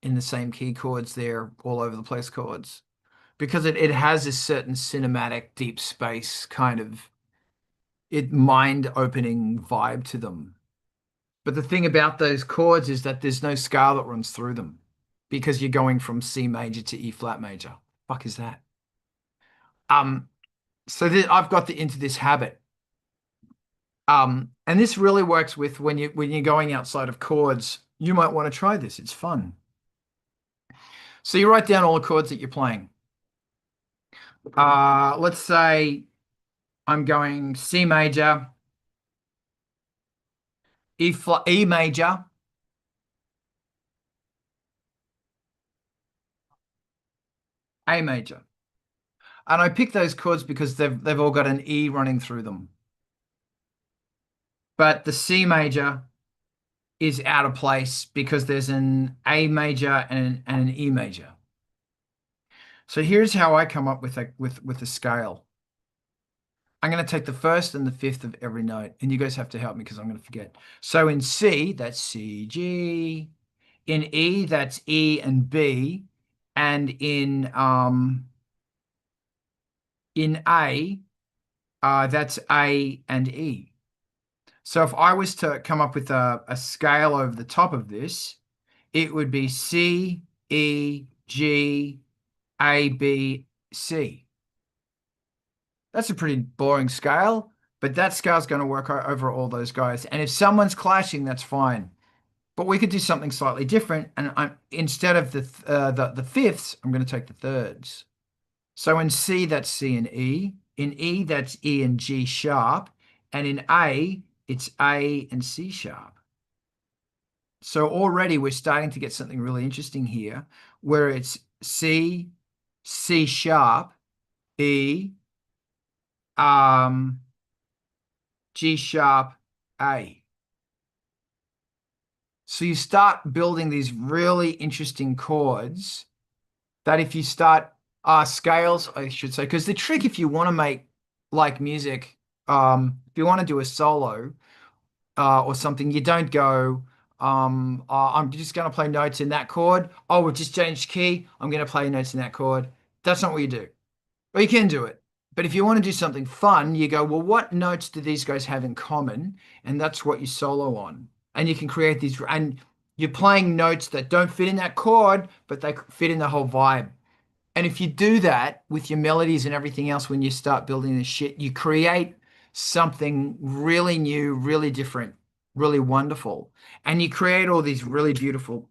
in the same key chords. They're all over the place chords, because it has a certain cinematic deep space kind of mind-opening vibe to them. But the thing about those chords is that there's no scale that runs through them, because you're going from C major to E flat major. Fuck is that? Um, so I've got into this habit. And this really works with when you're going outside of chords. You might want to try this. It's fun. So you write down all the chords that you're playing. Let's say I'm going C major, E major, A major. And I pick those chords because they've all got an E running through them. But the C major is out of place because there's an A major and an E major. So here's how I come up with a scale. I'm going to take the first and the fifth of every note, and you guys have to help me because I'm going to forget. So in C, that's C, G. In E, that's E and B. And in A, that's A and E. So if I was to come up with a scale over the top of this, it would be C, E, G, A, B, C. That's a pretty boring scale, but that scale's going to work over all those guys. And if someone's clashing, that's fine. But we could do something slightly different. And instead of the fifths, I'm going to take the thirds. So in C, that's C and E. In E, that's E and G sharp. And in A, it's A and C sharp. So already we're starting to get something really interesting here, where it's C, C sharp, E, G sharp, A. So you start building these really interesting chords that if you start scales, I should say, because the trick, if you want to make like music, if you want to do a solo or something, you don't go, I'm just going to play notes in that chord. Oh, we've just changed key. I'm going to play notes in that chord. That's not what you do. Well, you can do it. But if you want to do something fun, you go, well, what notes do these guys have in common? And that's what you solo on. And you can create these, and you're playing notes that don't fit in that chord, but they fit in the whole vibe. And if you do that with your melodies and everything else, when you start building this shit, you create something really new, really different, really wonderful. And you create all these really beautiful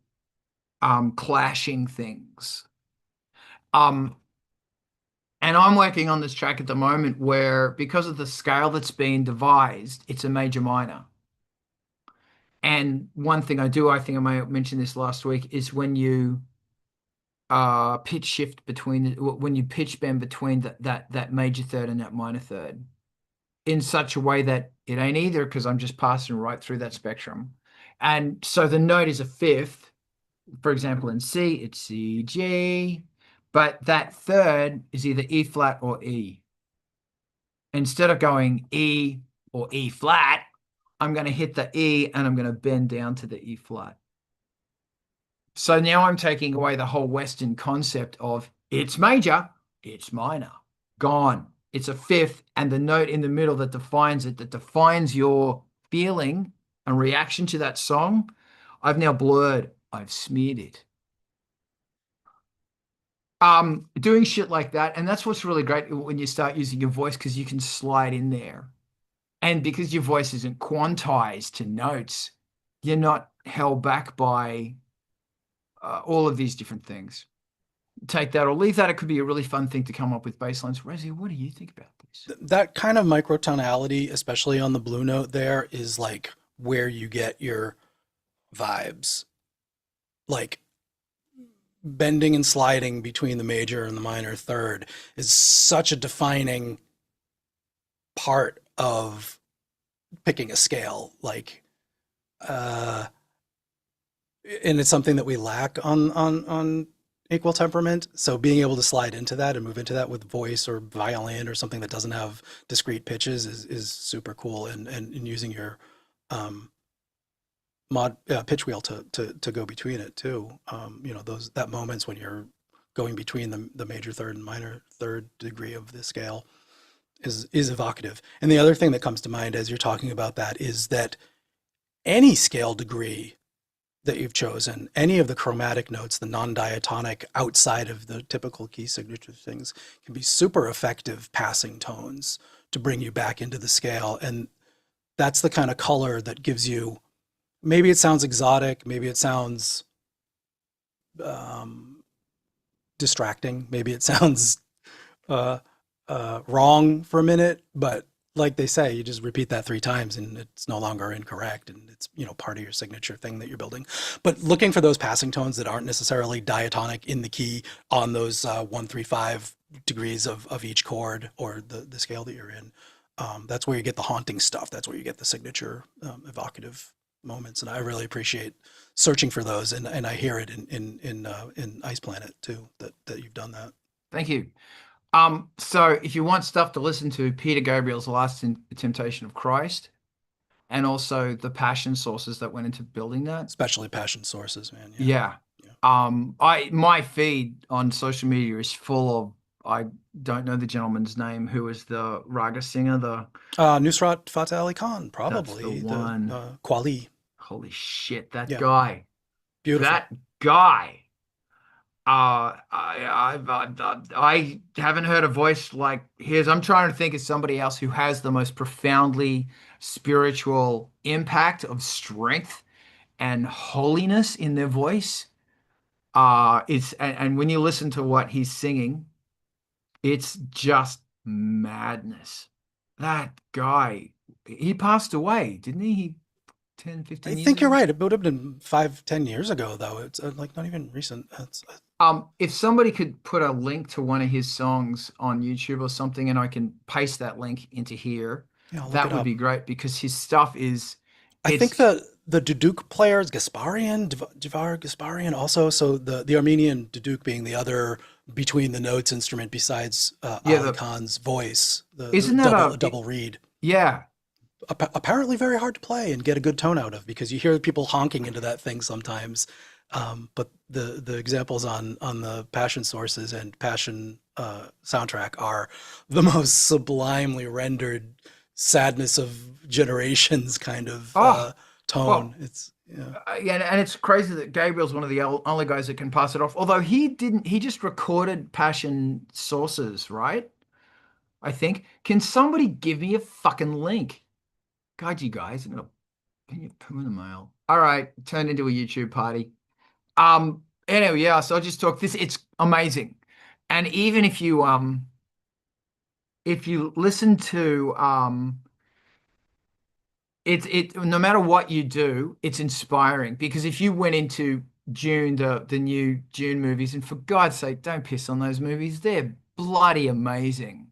clashing things. Um, and I'm working on this track at the moment where, because of the scale that's been devised, it's a major minor. And one thing I do, I think I may have mentioned this last week, is when you pitch shift between when you pitch bend between that major third and that minor third in such a way that it ain't either, because I'm just passing right through that spectrum. And so the note is a fifth. For example, in C, it's C, G, but that third is either E flat or E. Instead of going E or E flat, I'm going to hit the E and I'm going to bend down to the E flat. So now I'm taking away the whole Western concept of it's major, it's minor, gone. It's a fifth, and the note in the middle that defines it, that defines your feeling and reaction to that song, I've now blurred, I've smeared it. Doing shit like that, and that's what's really great when you start using your voice, because you can slide in there. And because your voice isn't quantized to notes, you're not held back by all of these different things. Take that or leave that. It could be a really fun thing to come up with bass lines. Raziel, what do you think about this? That kind of microtonality, especially on the blue note there, is like where you get your vibes. Like bending and sliding between the major and the minor third is such a defining part of picking a scale. Like, and it's something that we lack on Equal Temperament. So being able to slide into that and move into that with voice or violin or something that doesn't have discrete pitches is super cool. And using your pitch wheel to go between it too. That moments when you're going between the major third and minor third degree of the scale is evocative. And the other thing that comes to mind as you're talking about that is that any scale degree that you've chosen, any of the chromatic notes, the non-diatonic outside of the typical key signature things, can be super effective passing tones to bring you back into the scale. And that's the kind of color that gives you, maybe it sounds exotic, maybe it sounds distracting, maybe it sounds wrong for a minute, but like they say, you just repeat that 3 times and it's no longer incorrect, and it's part of your signature thing that you're building. But looking for those passing tones that aren't necessarily diatonic in the key on those 1, 3, 5 degrees of each chord or the scale that you're in, that's where you get the haunting stuff. That's where you get the signature evocative moments, and I really appreciate searching for those, and I hear it in Ice Planet too, that you've done that. Thank you. So if you want stuff to listen to, Peter Gabriel's Last Temptation of Christ, and also the passion sources that went into building that. Especially passion sources, man. Yeah. My feed on social media is full of, I don't know the gentleman's name, who was the raga singer, Nusrat Fateh Ali Khan, probably. That's the one. Quali. Holy shit, that Yeah. guy. Beautiful. That guy. I haven't heard a voice like his. I'm trying to think of somebody else who has the most profoundly spiritual impact of strength and holiness in their voice. And when you listen to what he's singing, it's just madness. That guy, he passed away, didn't he? 10, 15 I years think you're ago? right. It would have been 5, 10 years ago, though. It's like not even recent. If somebody could put a link to one of his songs on YouTube or something, and I can paste that link into here, Yeah, that would be great, because his stuff is. I think the duduk players, Gasparian, Dvar Gasparian, also. So the Armenian duduk being the other between the notes instrument besides Ali Khan's voice. Isn't that a double reed? Yeah. Apparently very hard to play and get a good tone out of, because you hear people honking into that thing sometimes. But the examples on the Passion Sources and Passion soundtrack are the most sublimely rendered sadness of generations kind of tone. Yeah. Yeah, and it's crazy that Gabriel's one of the only guys that can pass it off. Although he didn't, he just recorded Passion Sources, right? I think. Can somebody give me a fucking link? God, you guys, I'm gonna pin your poo in the mail. All right, turned into a YouTube party. Anyway, yeah, so I just talked this, it's amazing. And even if you listen to it no matter what you do, it's inspiring because if you went into June, the new June movies, and for God's sake, don't piss on those movies, they're bloody amazing.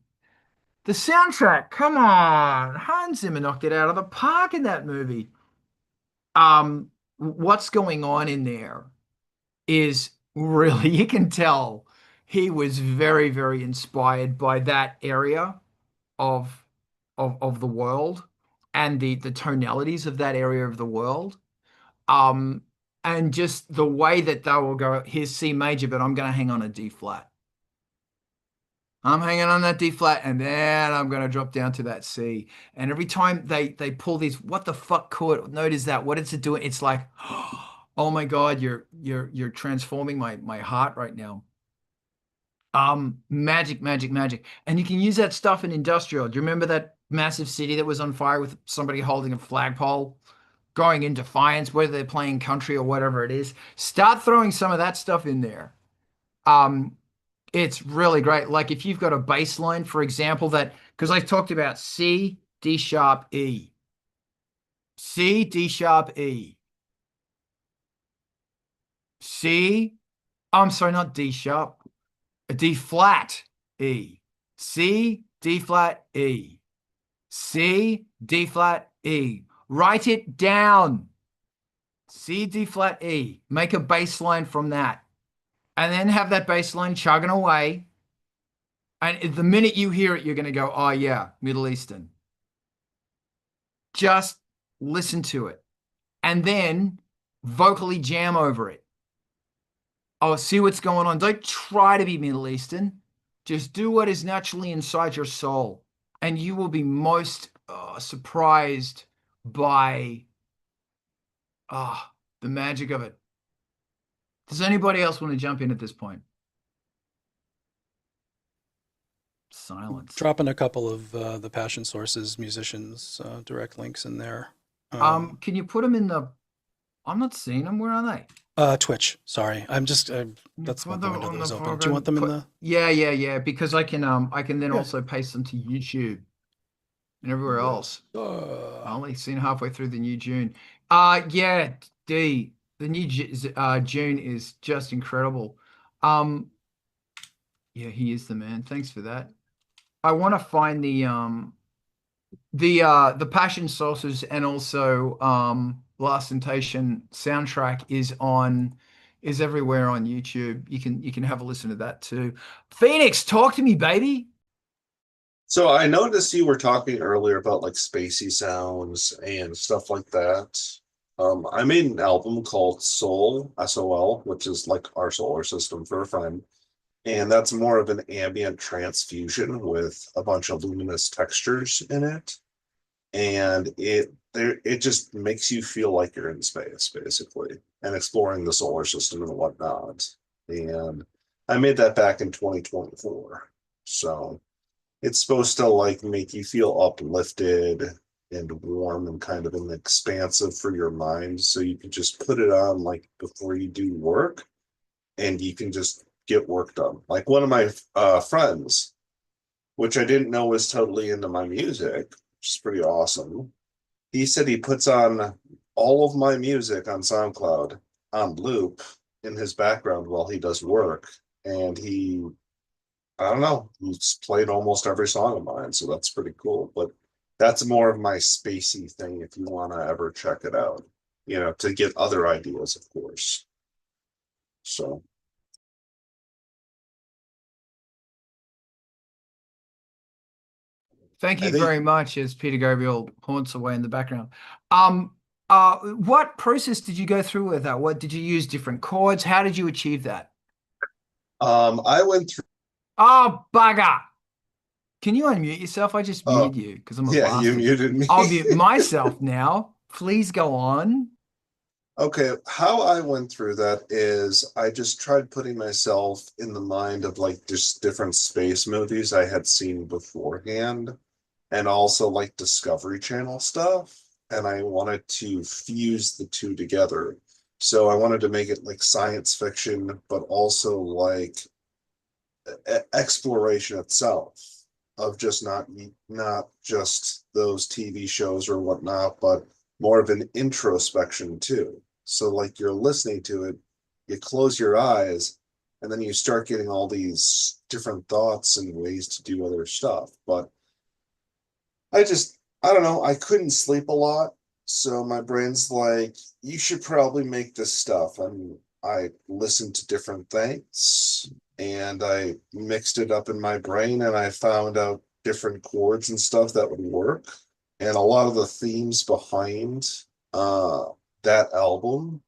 The soundtrack, come on, Hans Zimmer knocked it out of the park in that movie. What's going on in there is really, you can tell he was very, very inspired by that area of of the world and the tonalities of that area of the world. Um, and just the way that they will go, here's C major, but I'm going to hang on a D flat. I'm hanging on that D flat, and then I'm going to drop down to that C. And every time they pull these, what the fuck chord note is that? What is it doing? It's like, oh my God, you're transforming my heart right now. Magic, magic, magic. And you can use that stuff in industrial. Do you remember that massive city that was on fire with somebody holding a flagpole going in defiance, whether they're playing country or whatever it is? Start throwing some of that stuff in there. Um, it's really great. Like if you've got a bass line, for example, that because I talked about C, D sharp, E. C, D sharp, E. C, I'm sorry, not D sharp, a D flat, E. C, D flat, E. C, D flat, E. Write it down. C, D flat, E. Make a bass line from that. And then have that bass line chugging away. And the minute you hear it, you're going to go, oh, yeah, Middle Eastern. Just listen to it. And then vocally jam over it. Oh, see what's going on. Don't try to be Middle Eastern. Just do what is naturally inside your soul. And you will be most surprised by the magic of it. Does anybody else want to jump in at this point? Silence. Dropping a couple of the Passion Sources musicians direct links in there. Can you put them in the? I'm not seeing them. Where are they? Twitch. Sorry, I'm just that's Put what the them window on that was the open. Do you want them in the? Yeah. Because I can then Yeah. also paste them to YouTube and everywhere else. I only seen halfway through the new June. Yeah, D. The new June is just incredible. Yeah, he is the man. Thanks for that. I want to find the Passion Sources and also Last Temptation soundtrack is everywhere on YouTube. You can have a listen to that too. Phoenix, talk to me, baby. So I noticed you were talking earlier about like spacey sounds and stuff like that. I made an album called Soul, SOL, which is like our solar system for a friend. And that's more of an ambient transfusion with a bunch of luminous textures in it. And it just makes you feel like you're in space, basically, and exploring the solar system and whatnot. And I made that back in 2024. So it's supposed to like make you feel uplifted and warm and kind of an expansive for your mind. So you can just put it on like before you do work and you can just get work done. Like one of my friends, which I didn't know was totally into my music, which is pretty awesome. He said he puts on all of my music on SoundCloud on loop in his background while he does work. And I don't know, he's played almost every song of mine, so that's pretty cool. But that's more of my spacey thing if you want to ever check it out, to get other ideas, of course. So. Thank you I think very much, as Peter Gabriel haunts away in the background. What process did you go through with that? What did you use different chords? How did you achieve that? I went through. Oh, bugger. Can you unmute yourself? I just muted you because I'm a Yeah, you bastard. muted me. I'll mute myself now. Please go on. Okay, how I went through that is I just tried putting myself in the mind of like just different space movies I had seen beforehand, and also like Discovery Channel stuff. And I wanted to fuse the two together. So I wanted to make it like science fiction, but also like exploration itself of just not just those TV shows or whatnot, but more of an introspection too. So like you're listening to it, you close your eyes, and then you start getting all these different thoughts and ways to do other stuff. But I don't know, I couldn't sleep a lot. So my brain's like, you should probably make this stuff. And I listened to different things and I mixed it up in my brain and I found out different chords and stuff that would work. And a lot of the themes behind uh that album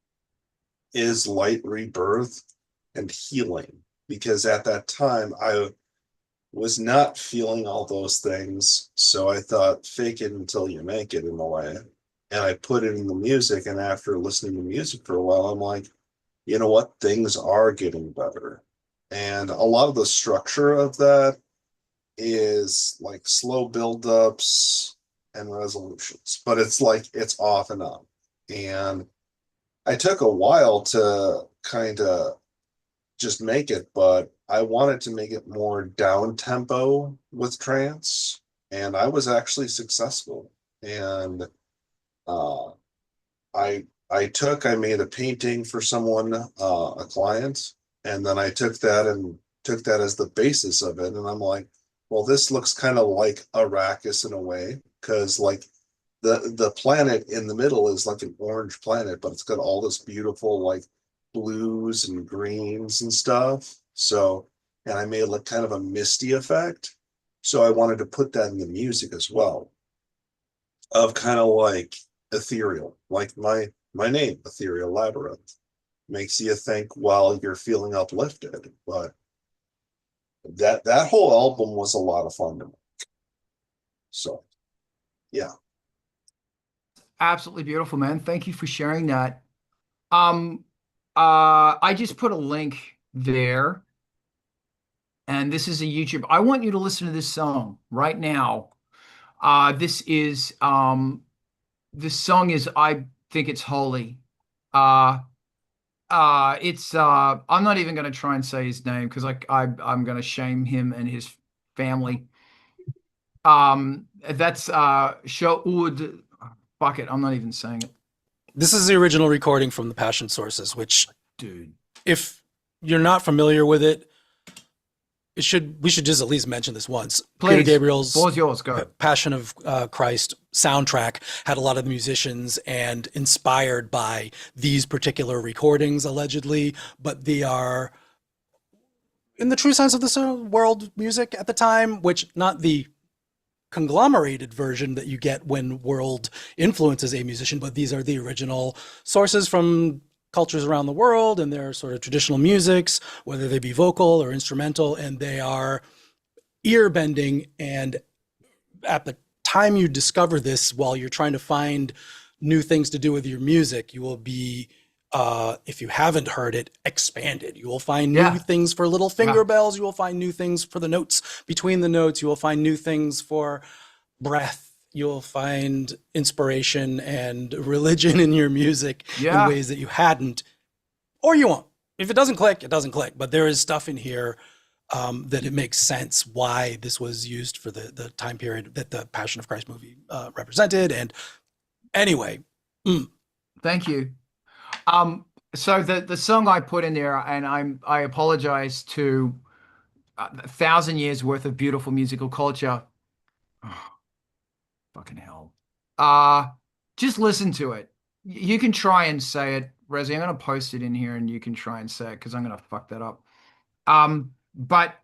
is light rebirth and healing. Because at that time I was not feeling all those things. So I thought, fake it until you make it in a way. And I put it in the music. And after listening to music for a while, I'm like, you know what? Things are getting better. And a lot of the structure of that is like slow buildups and resolutions, but it's like it's off and on. And I took a while to kind of just make it, but I wanted to make it more down tempo with trance, and I was actually successful. And uh, I made a painting for someone, a client, and then I took that as the basis of it, and I'm like, well, this looks kind of like Arrakis in a way, because like the planet in the middle is like an orange planet, but it's got all this beautiful like blues and greens and stuff. So, and I made like kind of a misty effect. So I wanted to put that in the music as well, of kind of like ethereal, like my name, Ethereal Labyrinth, makes you think while you're feeling uplifted. But that whole album was a lot of fun to me. So yeah. Absolutely beautiful, man. Thank you for sharing that. Um, I just put a link there, and this is a YouTube. I want you to listen to this song right now. This is this song is I think it's holy. Uh it's I'm not even gonna try and say his name because I'm gonna shame him and his family. That's Shaud. Fuck it, I'm not even saying it. This is the original recording from the Passion Sources, which, Dude. if you're not familiar with it, we should just at least mention this once. Peter Please. Gabriel's Floor's yours, go. Passion of Christ soundtrack had a lot of the musicians and inspired by these particular recordings, allegedly, but they are, in the true sense of the world, music at the time, which not the conglomerated version that you get when world influences a musician, but these are the original sources from cultures around the world and their sort of traditional musics, whether they be vocal or instrumental, and they are ear bending. And at the time you discover this, while you're trying to find new things to do with your music, you will be, if you haven't heard it, expanded. You will find new things for little finger bells. You will find new things for the notes between the notes. You will find new things for breath. You'll find inspiration and religion in your music in ways that you hadn't, or you won't. If it doesn't click, it doesn't click. But there is stuff in here that it makes sense why this was used for the time period that the Passion of Christ movie represented. And anyway. Thank you. So the song I put in there, and I apologize to 1,000 years worth of beautiful musical culture. Oh, fucking hell. Just listen to it. You can try and say it, Resi. I'm gonna post it in here, and you can try and say it because I'm gonna fuck that up. But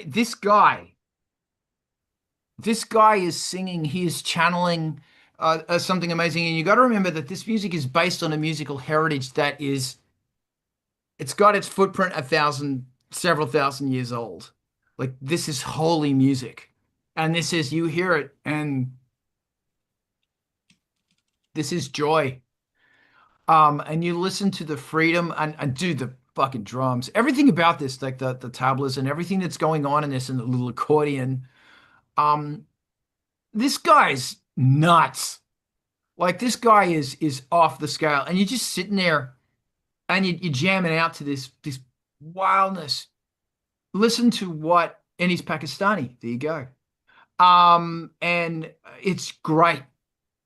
this guy is singing. He is channeling something amazing, and you got to remember that this music is based on a musical heritage that is. It's got its footprint several thousand years old. Like this is holy music, and this is you hear it, and this is joy. And you listen to the freedom and do the fucking drums. Everything about this, like the tablas and everything that's going on in this and the little accordion. Um, this guy's nuts. Like this guy is off the scale. And you're just sitting there and you're jamming out to this wildness. Listen to what, and he's Pakistani. There you go. And it's great.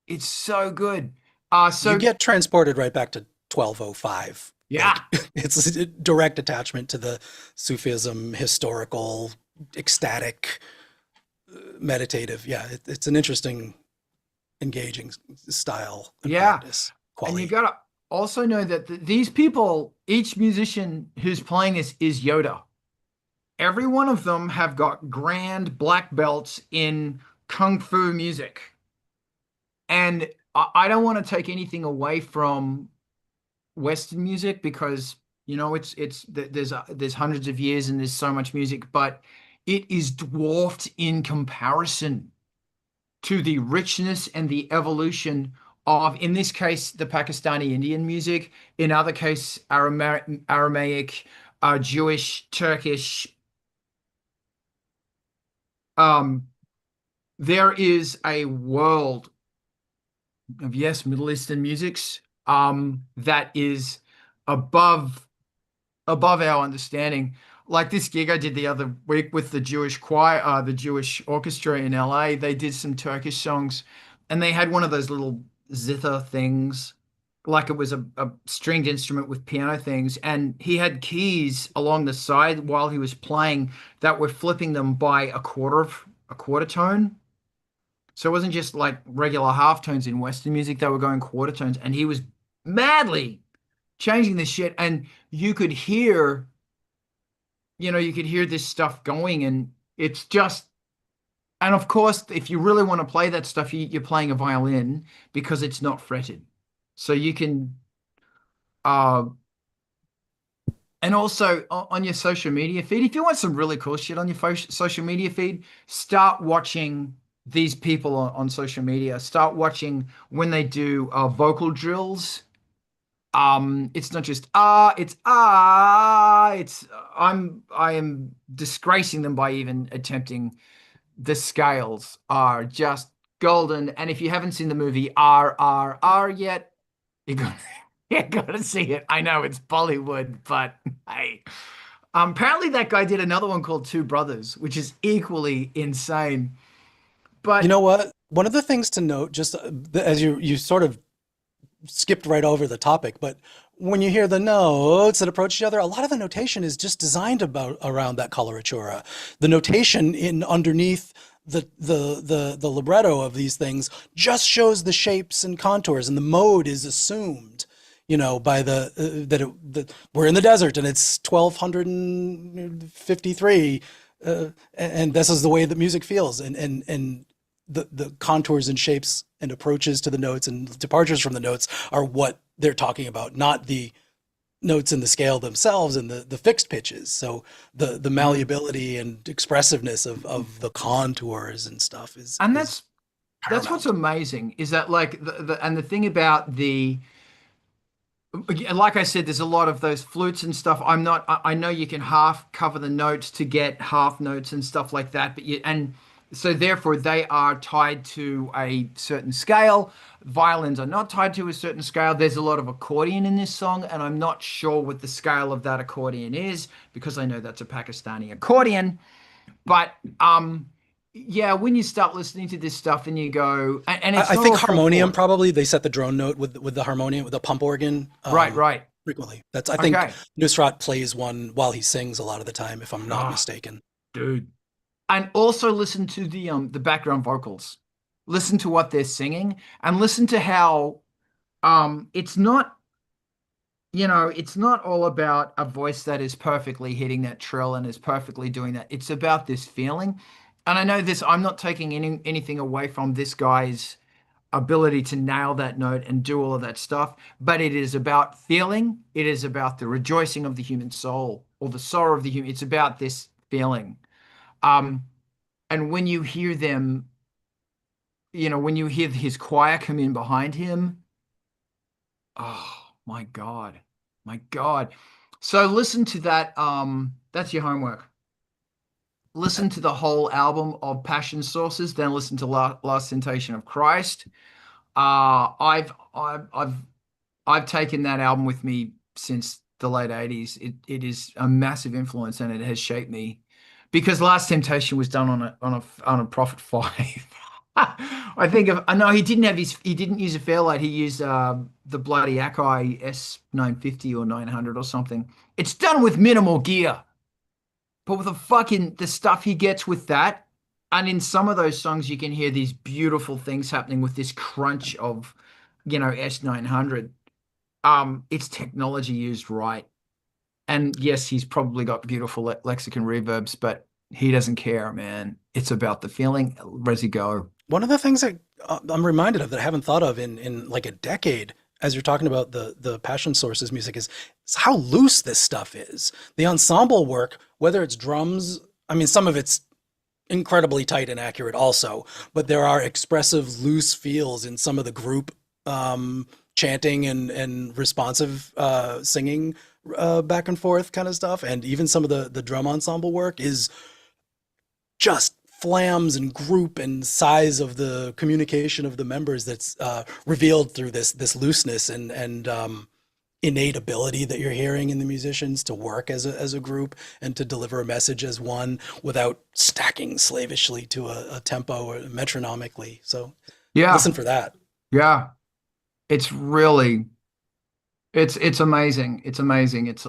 It's so good. You So get transported right back to 1205. yeah, Like, it's a direct attachment to the Sufism, historical, ecstatic, meditative. Yeah, it's an interesting, engaging style and yeah. practice And you quality. gotta also know that these people, each musician who's playing this is Yoda. Every one of them have got grand black belts in kung fu music. And I don't want to take anything away from Western music because there's hundreds of years and there's so much music, but it is dwarfed in comparison to the richness and the evolution of, in this case, the Pakistani Indian music, in other case, Aramaic, Jewish, Turkish. Um, there is a world of, yes, Middle Eastern musics, that is above our understanding. Like this gig I did the other week with the Jewish choir, the Jewish orchestra in LA. They did some Turkish songs, and they had one of those little zither things, like it was a stringed instrument with piano things, and he had keys along the side while he was playing that were flipping them by a quarter tone. So it wasn't just like regular half tones in Western music, they were going quarter tones, and he was madly changing this shit. And you could hear this stuff going, and it's just, and of course, if you really want to play that stuff, you're playing a violin because it's not fretted. So you can, uh, and also on your social media feed, if you want some really cool shit on your social media feed, start watching these people on social media. Start watching when they do vocal drills. It's not just it's I am disgracing them by even attempting. The scales are just golden. And if you haven't seen the movie RRR yet, you got you gotta see it. I know it's Bollywood, but hey. Apparently that guy did another one called Two Brothers, which is equally insane. You But know what? One of the things to note, just as you sort of skipped right over the topic, but when you hear the notes that approach each other, a lot of the notation is just designed about around that coloratura. The notation in underneath the libretto of these things just shows the shapes and contours, and the mode is assumed, by that we're in the desert and it's 1253, and this is the way that music feels, and the contours and shapes and approaches to the notes and departures from the notes are what they're talking about, not the notes in the scale themselves and the fixed pitches. So the malleability and expressiveness of the contours and stuff is and is that's what's paramount. amazing is that like the thing about like I said, there's a lot of those flutes and stuff. I know you can half cover the notes to get half notes and stuff like that, and so therefore they are tied to a certain scale. Violins are not tied to a certain scale. There's a lot of accordion in this song, and I'm not sure what the scale of that accordion is because I know that's a Pakistani accordion. But yeah, when you start listening to this stuff and you go, and it's I not think all four harmonium, chord. probably they set the drone note with the harmonium, with the pump organ, Right, right. frequently. That's, I think Okay. Nusrat plays one while he sings a lot of the time, if I'm not Ah, mistaken. dude. And also listen to the background vocals. Listen to what they're singing and listen to how it's not, it's not all about a voice that is perfectly hitting that trill and is perfectly doing that. It's about this feeling. And I know this, I'm not taking anything away from this guy's ability to nail that note and do all of that stuff, but it is about feeling. It is about the rejoicing of the human soul or the sorrow of the human. It's about this feeling. Um, and when you hear them, when you hear his choir come in behind him, oh, My God. My God. So listen to that. That's your homework. Listen to the whole album of Passion Sources, then listen to Last Temptation of Christ. I've taken that album with me since the late 80s. It is a massive influence and it has shaped me because Last Temptation was done on a Prophet 5. I think of no, he didn't use a Fairlight. He used the bloody Akai S950 or 900 or something. It's done with minimal gear, but with the stuff he gets with that, and in some of those songs you can hear these beautiful things happening with this crunch of, S900. It's technology used right. And yes, he's probably got beautiful lexicon reverbs, but he doesn't care, man. It's about the feeling. Resi go. One of the things that I'm reminded of that I haven't thought of in like a decade, as you're talking about the Passion Sources music, is how loose this stuff is. The ensemble work, whether it's drums, I mean, some of it's incredibly tight and accurate also, but there are expressive loose feels in some of the group chanting and responsive singing back and forth kind of stuff. And even some of the drum ensemble work is just flams and group and size of the communication of the members that's revealed through this looseness and innate ability that you're hearing in the musicians to work as a group and to deliver a message as one without stacking slavishly to a tempo or metronomically. So Yeah, listen for that. yeah. It's really, it's amazing. It's amazing. It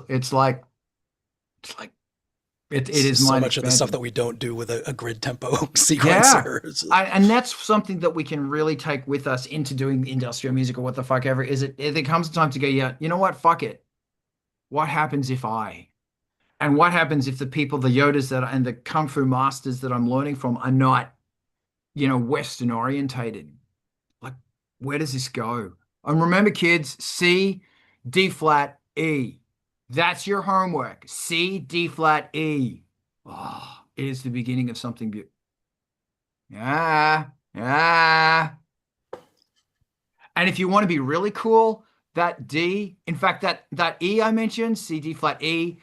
is So mind much of the stuff expanding. that we don't do with a grid tempo Yeah. sequencer. And that's something that we can really take with us into doing industrial music or what the fuck ever. Is it? There comes a time to go, yeah, you know what? Fuck it. What happens if I? And what happens if the people, the Yodas and the Kung Fu masters that I'm learning from are not, Western orientated? Like, where does this go? And remember, kids, C, D flat, E. That's your homework. C, D flat, E. Oh, it is the beginning of something beautiful. Yeah, yeah. And if you want to be really cool, that D, in fact, that E I mentioned, C, D flat, E,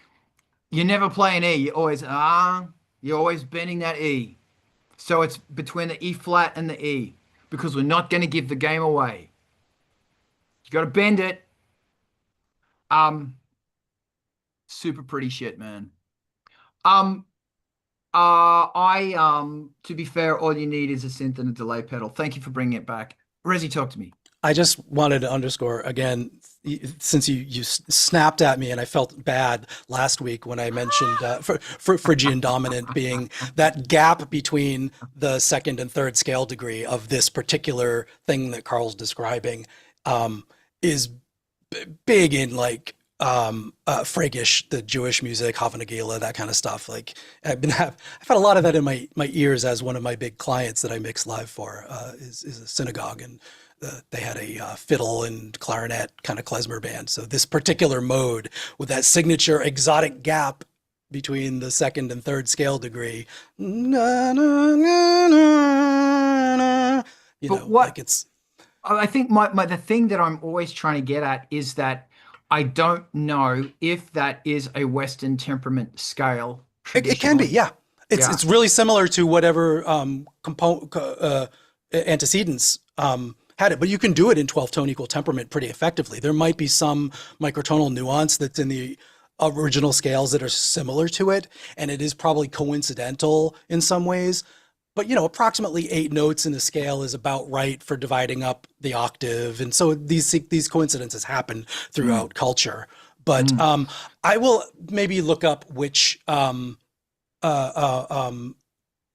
you never play an E. You're always bending that E. So it's between the E flat and the E because we're not going to give the game away. You got to bend it. Um, Super pretty shit, man. Um, to be fair, all you need is a synth and a delay pedal. Thank you for bringing it back. Resi, talk to me. I just wanted to underscore again, since you snapped at me and I felt bad last week when I mentioned for Phrygian dominant being that gap between the second and third scale degree of this particular thing that Carl's describing is big in like Frege, the Jewish music, Hava Nagila, that kind of stuff. Like I've had a lot of that in my ears as one of my big clients that I mix live for is a synagogue, and they had a fiddle and clarinet kind of klezmer band. So this particular mode with that signature exotic gap between the second and third scale degree, na, na, na, na, na, But what like it's I think the thing that I'm always trying to get at is that I don't know if that is a Western temperament scale it can be, traditionally. yeah. Yeah. It's really similar to whatever antecedents had it, but you can do it in 12 tone equal temperament pretty effectively. There might be some microtonal nuance that's in the original scales that are similar to it, and it is probably coincidental in some ways. But approximately 8 notes in a scale is about right for dividing up the octave, and so these coincidences happen throughout culture. But Mm. I will maybe look up which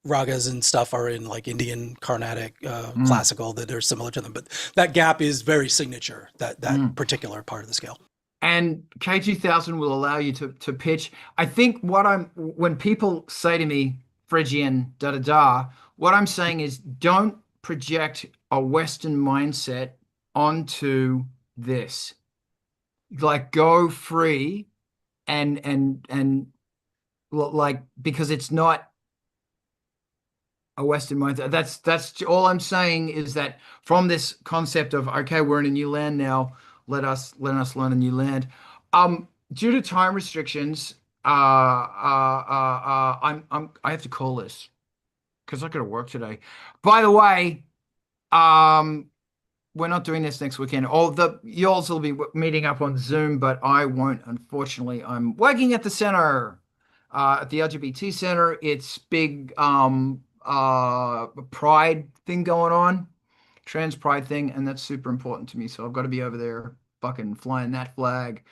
ragas and stuff are in like Indian Carnatic Mm. classical that are similar to them. But that gap is very signature, that Mm. particular part of the scale. And K2000 will allow you to pitch. I think when people say to me, Phrygian, da da da, what I'm saying is don't project a Western mindset onto this. Like go free and like because it's not a Western mindset. That's all I'm saying is that from this concept of okay, we're in a new land now. letting us learn a new land. Due to time restrictions, I have to call this because I got to work today. By the way, um, we're not doing this next weekend. All the y'alls will be meeting up on Zoom, but I won't, unfortunately. I'm working at the center, at the LGBT center. It's big pride thing going on, trans pride thing, and that's super important to me. So I've got to be over there fucking flying that flag.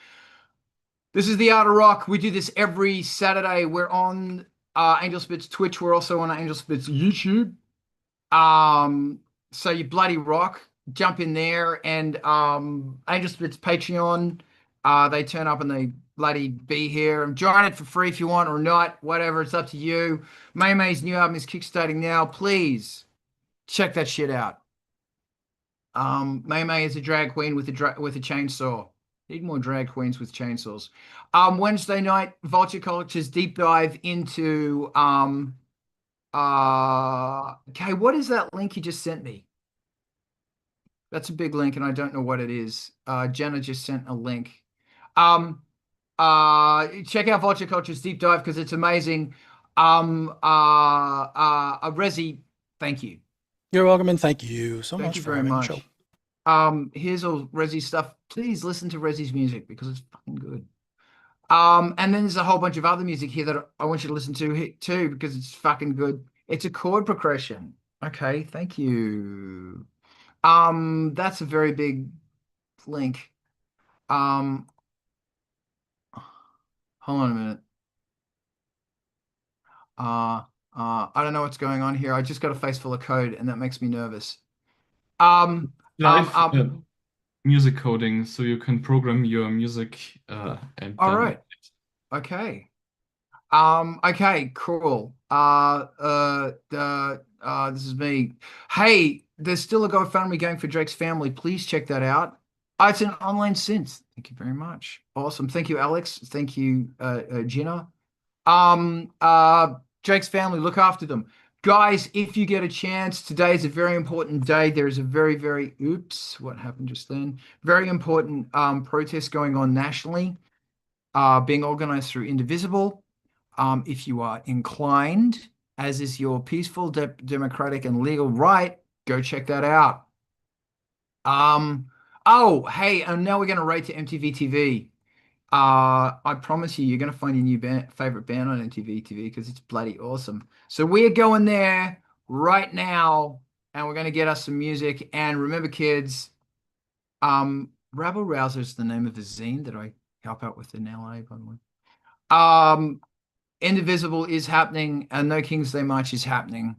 This is the Art of Rock. We do this every Saturday. We're on Angelspit's Twitch. We're also on Angelspit's YouTube. So you bloody rock. Jump in there and Angelspit's Patreon. They turn up and they bloody be here. And join it for free if you want or not. Whatever, it's up to you. May May's new album is kickstarting now. Please check that shit out. May May is a drag queen with a chainsaw. Need more drag queens with chainsaws. Wednesday night, Vulture Culture's deep dive into okay, what is that link you just sent me? That's a big link, and I don't know what it is. Jenna just sent a link. Check out Vulture Culture's deep dive because it's amazing. Rezi, thank you. You're welcome, and thank you so Thank much you for very having the much. show. Here's all Rezi stuff. Please listen to Rezi's music because it's fucking good. And then there's a whole bunch of other music here that I want you to listen to too because it's fucking good. It's a chord progression. Okay, thank you. That's a very big link. Hold on a minute. I don't know what's going on here. I just got a face full of code and that makes me nervous. Live music coding, so you can program your music and All then right. Okay. Okay, cool. This is me. Hey, there's still a GoFundMe going for Drake's family. Please check that out. It's an online synth. Thank you very much. Awesome. Thank you, Alex. Thank you, Gina. Drake's family, look after them. Guys, if you get a chance, today is a very important day. There is a very, very, oops, what happened just then? Very important protest going on nationally, being organized through Indivisible. If you are inclined, as is your peaceful, democratic, and legal right, go check that out. Oh, hey, and now we're going to rate to MTV TV. I promise you, you're going to find your new favorite band on MTV TV because it's bloody awesome. So we're going there right now, and we're going to get us some music. And remember, kids, Rabble Rouser is the name of the zine that I help out with in LA, by the way. Indivisible is happening, and No King's Day March is happening.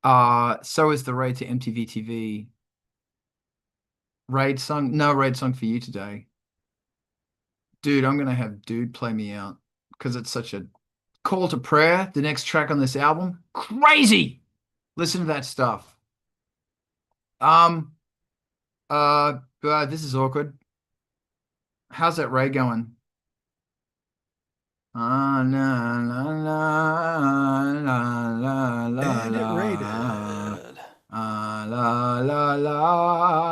So is the raid to MTV TV. Raid song, no raid song for you today. Dude, I'm gonna have Dude play me out because it's such a call to prayer. The next track on this album, crazy. Listen to that stuff. This is awkward. How's that Ray going? La, la, la, la, la, And it la, rated. la, la, la.